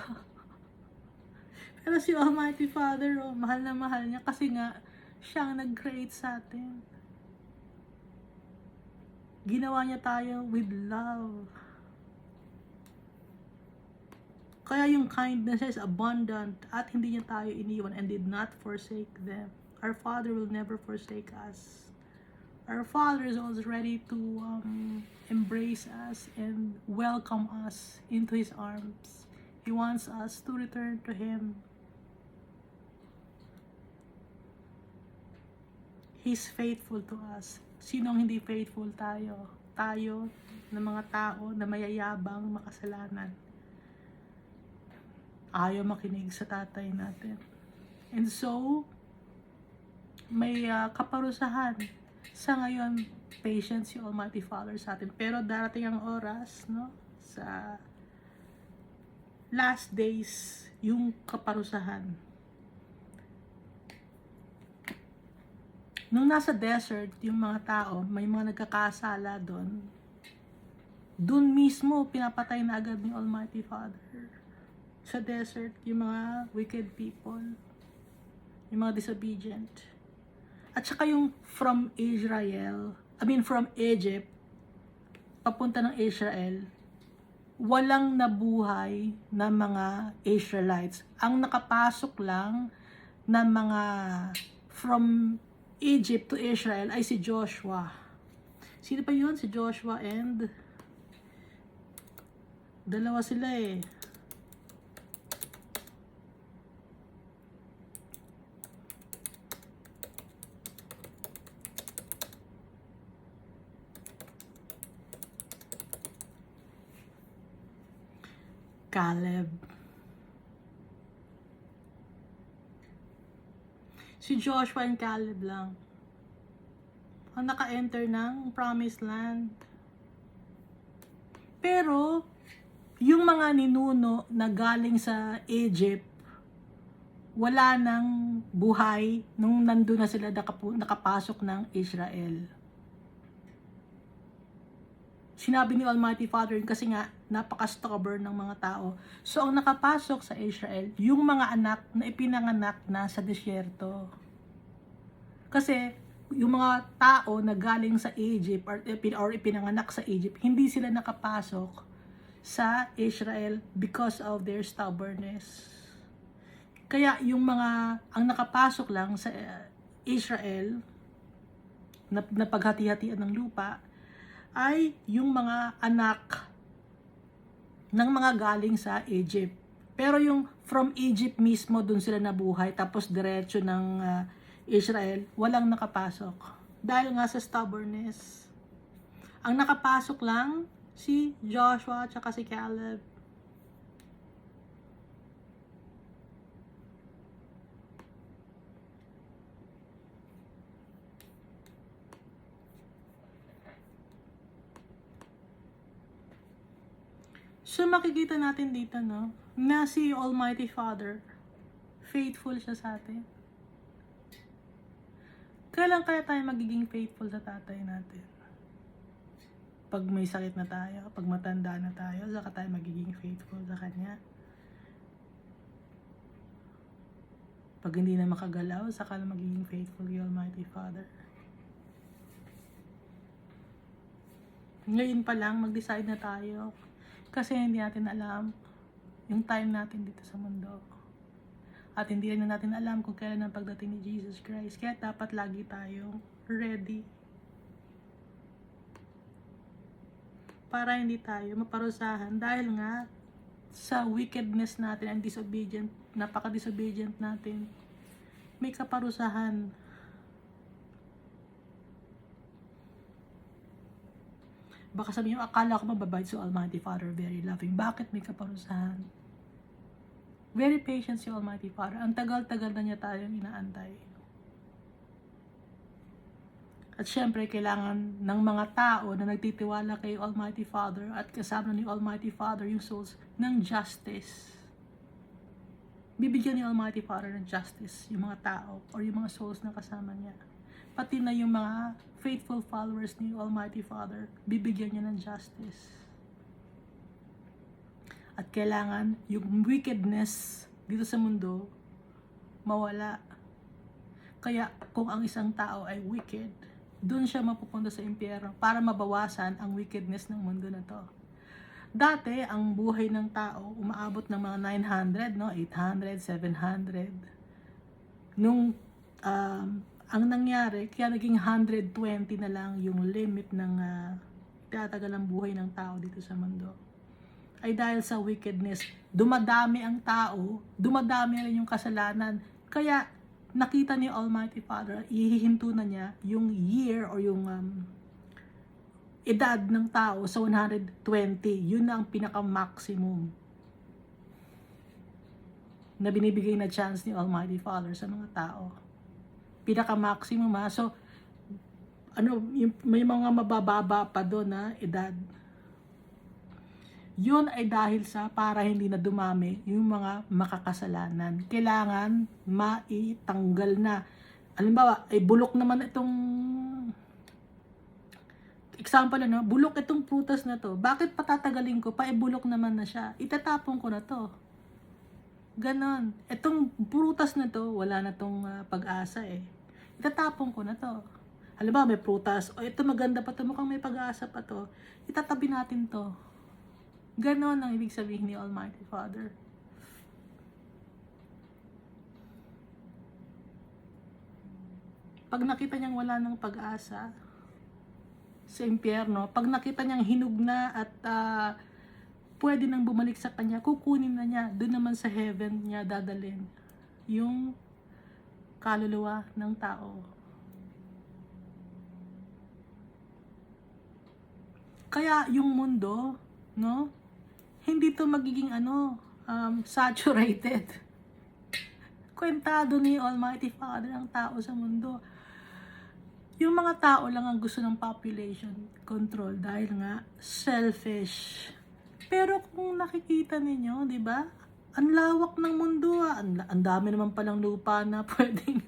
Pero si Almighty Father, mahal na mahal niya kasi nga, siya ang nag-create sa atin. Ginawa niya tayo with love. Kaya yung kindness is abundant at hindi niya tayo iniwan and did not forsake them. Our Father will never forsake us. Our Father is always ready to embrace us and welcome us into His arms. He wants us to return to Him. He's faithful to us. Sinong hindi faithful tayo? Tayo na mga tao na mayayabang, makasalanan. Ayaw makinig sa tatay natin. And so, may kaparusahan. Sa ngayon, patient si Almighty Father sa atin. Pero darating ang oras, no? Sa last days, yung kaparusahan. Nung nasa desert, yung mga tao, may mga nagkakasala doon. Doon mismo, pinapatay na agad ni Almighty Father. Sa desert, yung mga wicked people, yung mga disobedient. At saka yung from Egypt, papunta ng Israel, walang nabuhay na mga Israelites. Ang nakapasok lang na mga from Egypt to Israel ay si Joshua. Sino pa yun? Si Joshua and dalawa sila eh. Caleb. Si Joshua and Caleb lang ang naka-enter ng promised land. Pero yung mga ninuno na galing sa Egypt, wala nang buhay nung nandun na sila nakapasok ng Israel. Sinabi ni Almighty Father kasi nga napaka-stubborn ng mga tao. So ang nakapasok sa Israel, yung mga anak na ipinanganak na sa disyerto. Kasi yung mga tao na galing sa Egypt or ipinanganak sa Egypt, hindi sila nakapasok sa Israel because of their stubbornness. Kaya yung mga ang nakapasok lang sa Israel na paghati-hatian ng lupa ay yung mga anak ng mga galing sa Egypt. Pero yung from Egypt mismo, dun sila nabuhay, tapos diretso ng Israel, walang nakapasok. Dahil nga sa stubbornness. Ang nakapasok lang si Joshua at si Caleb. So makikita natin dito, no, na si Almighty Father, faithful siya sa atin. Kailan kaya tayo magiging faithful sa tatay natin? Pag may sakit na tayo, pag matanda na tayo, saka tayo magiging faithful sa kanya. Pag hindi na makagalaw, saka na magiging faithful kay Almighty Father. Ngayon pa lang, mag-decide na tayo. Kasi hindi natin alam yung time natin dito sa mundo. At hindi rin natin alam kung kailan ang pagdating ni Jesus Christ. Kaya dapat lagi tayong ready. Para hindi tayo maparusahan. Dahil nga, sa wickedness natin and disobedient, napaka-disobedient natin, may kaparusahan. Baka sabihin nyo, akala ko mababait si Almighty Father, very loving. Bakit may kaparusahan? Very patient si Almighty Father. Ang tagal-tagal na niya tayong inaantay. At syempre, kailangan ng mga tao na nagtitiwala kay Almighty Father at kasama ni Almighty Father yung souls ng justice. Bibigyan ni Almighty Father ng justice yung mga tao or yung mga souls na kasama niya. Pati na yung mga faithful followers ni Almighty Father, bibigyan niya ng justice. At kailangan yung wickedness dito sa mundo mawala. Kaya kung ang isang tao ay wicked, doon siya mapupunta sa impyerno para mabawasan ang wickedness ng mundo na to. Dati, ang buhay ng tao umaabot ng mga 900, no? 800, 700. Nung ang nangyari, kaya naging 120 na lang yung limit ng tatagal ang buhay ng tao dito sa mundo. Ay dahil sa wickedness, dumadami ang tao, dumadami rin yung kasalanan. Kaya nakita ni Almighty Father, ihihinto na niya yung year or yung edad ng tao sa 120. Yun na ang pinaka-maximum na binibigay na chance ni Almighty Father sa mga tao. Pinaka-maximum ha. So, may mga mabababa pa doon na edad. Yun ay dahil sa para hindi na dumami yung mga makakasalanan. Kailangan maitanggal na. Halimbawa, ay bulok naman itong example bulok itong prutas na to. Bakit patatagalin ko pa? Bulok naman na siya. Itatapon ko na to. Ganon. Itong prutas na to, wala na tong pag-asa eh. Itatapon ko na to. Halimbawa, may prutas. O ito maganda pa to, mukhang may pag-asa pa to. Itatabi natin to. Ganon ang ibig sabihin ni Almighty Father. Pag nakita niyang wala ng pag-asa sa impyerno, pag nakita niyang hinug na at pwede nang bumalik sa kanya, kukunin na niya, doon naman sa heaven niya dadalhin yung kaluluwa ng tao. Kaya yung mundo, no, hindi to magiging saturated. Kwentado ni Almighty Father ang tao sa mundo. Yung mga tao lang ang gusto ng population control dahil nga selfish. Pero kung nakikita ninyo, di ba? Ang lawak ng mundo, ang dami naman palang lupa na pwedeng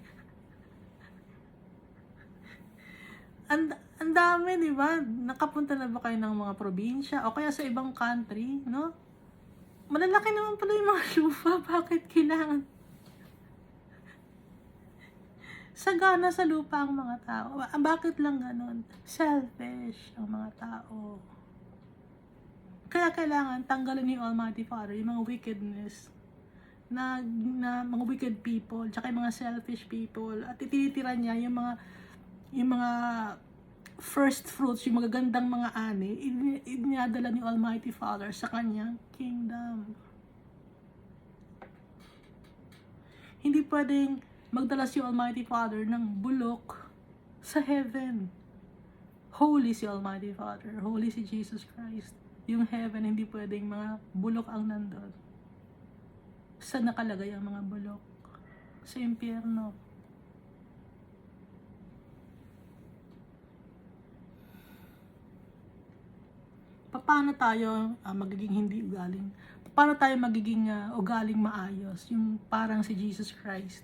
ang dami, di ba? Nakapunta na ba kayo ng mga probinsya o kaya sa ibang country, no? Malalaki naman pala yung mga lupa. Bakit kailangan sagana sa lupa ang mga tao? Bakit lang ganun? Selfish ang mga tao. Kaya kailangan tanggalin ni Almighty Father yung mga wickedness na mga wicked people, tsaka yung mga selfish people, at itinitira niya yung mga first fruits, yung magagandang mga ani, idinadala ni Almighty Father sa kanyang kingdom. Hindi pwedeng magdala si Almighty Father ng bulok sa heaven. Holy si Almighty Father, holy si Jesus Christ. Yung heaven, hindi pwedeng mga bulok ang nandun. Saan nakalagay ang mga bulok? Sa impyerno. Paano tayo magiging hindi ugaling? Paano tayo magiging ugaling maayos? Yung parang si Jesus Christ.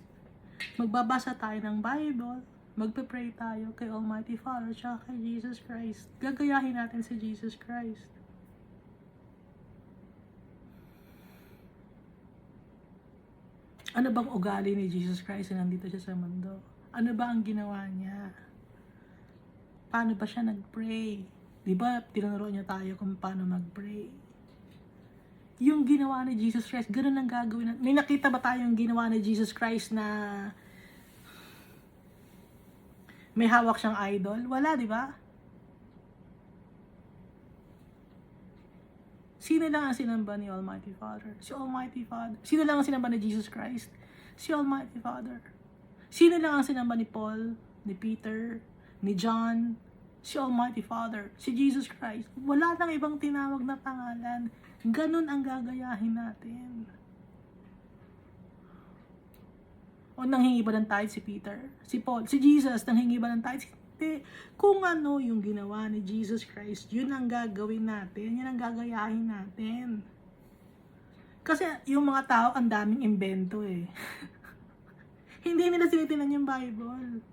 Magbabasa tayo ng Bible, magpe-pray tayo kay Almighty Father tsaka kay Jesus Christ. Gagayahin natin si Jesus Christ. Ano bang ugali ni Jesus Christ na nandito siya sa mundo? Ano ba ang ginawa niya? Paano ba siya nag-pray? Diba, tinanuro niya tayo kung paano mag-pray. Yung ginawa ni Jesus Christ, ganun ang gagawin natin. May nakita ba tayong ginawa ni Jesus Christ na may hawak siyang idol? Wala, di ba? Sino lang ang sinamba ni Almighty Father? Si Almighty Father. Sino lang ang sinamba ni Jesus Christ? Si Almighty Father. Sino lang ang sinamba ni Paul, ni Peter, ni John? Si Almighty Father. Si Jesus Christ. Wala nang ibang tinawag na pangalan. Ganun ang gagayahin natin. O nanghingi ba ng tithe si Peter? Si Paul? Si Jesus nanghingi ba ng tithe? Hindi. Kung ano yung ginawa ni Jesus Christ, yun ang gagawin natin. Yun ang gagayahin natin. Kasi yung mga tao, ang daming invento eh. Hindi nila sinitinan yung Bible.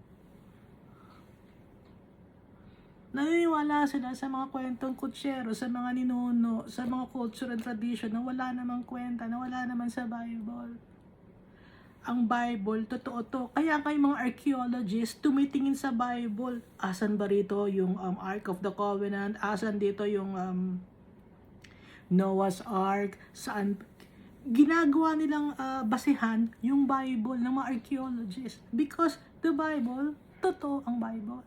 Naniniwala sila sa mga kwentong kutsero, sa mga ninuno, sa mga culture and tradition na wala namang kwenta, na wala naman sa Bible. Ang Bible, totoo to. Kaya kayo mga archaeologists, tumitingin sa Bible. Asan ba rito yung Ark of the Covenant? Asan dito yung Noah's Ark? Saan? Ginagawa nilang basehan yung Bible ng mga archaeologists. Because the Bible, totoo ang Bible.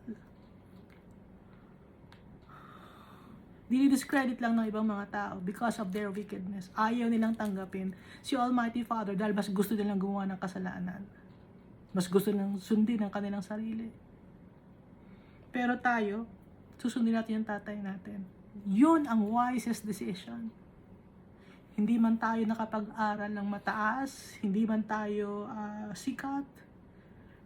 Dinidiscredit lang ng ibang mga tao because of their wickedness. Ayaw nilang tanggapin si Almighty Father dahil mas gusto nilang gumawa ng kasalanan. Mas gusto nilang sundin ang kanilang sarili. Pero tayo, susundin natin yung tatay natin. Yun ang wisest decision. Hindi man tayo nakapag-aral ng mataas, hindi man tayo sikat,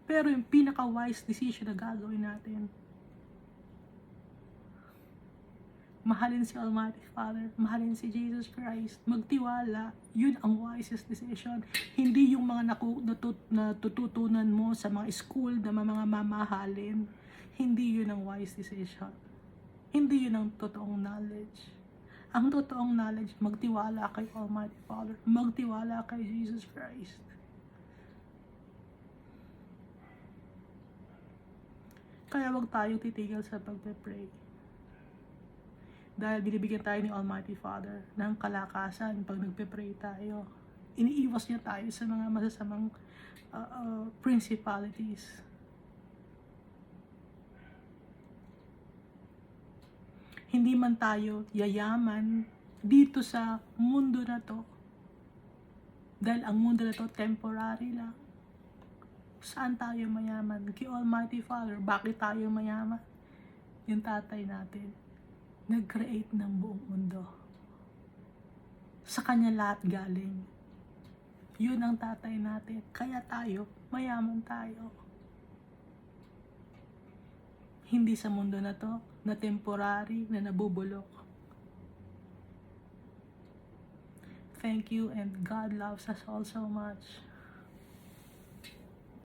pero yung pinaka-wise decision na gagawin natin, mahalin si Almighty Father, mahalin si Jesus Christ, magtiwala, yun ang wisest decision. Hindi yung mga natututunan mo sa mga school na mga mamahalin. Hindi yun ang wise decision. Hindi yun ang totoong knowledge. Ang totoong knowledge, magtiwala kay Almighty Father, magtiwala kay Jesus Christ. Kaya wag tayo titigil sa pagpe-pray. Dahil binibigyan tayo ni Almighty Father ng kalakasan pag nagpe-pray tayo. Iniiwas niya tayo sa mga masasamang principalities. Hindi man tayo yayaman dito sa mundo na to. Dahil ang mundo na to temporary lang. Saan tayo mayaman? Kay Almighty Father. Bakit tayo mayaman? Yung tatay natin nag-create ng buong mundo. Sa kanya lahat galing. Yun ang tatay natin. Kaya tayo, mayaman tayo. Hindi sa mundo na to, na temporary, na nabubulok. Thank you, and God loves us all so much.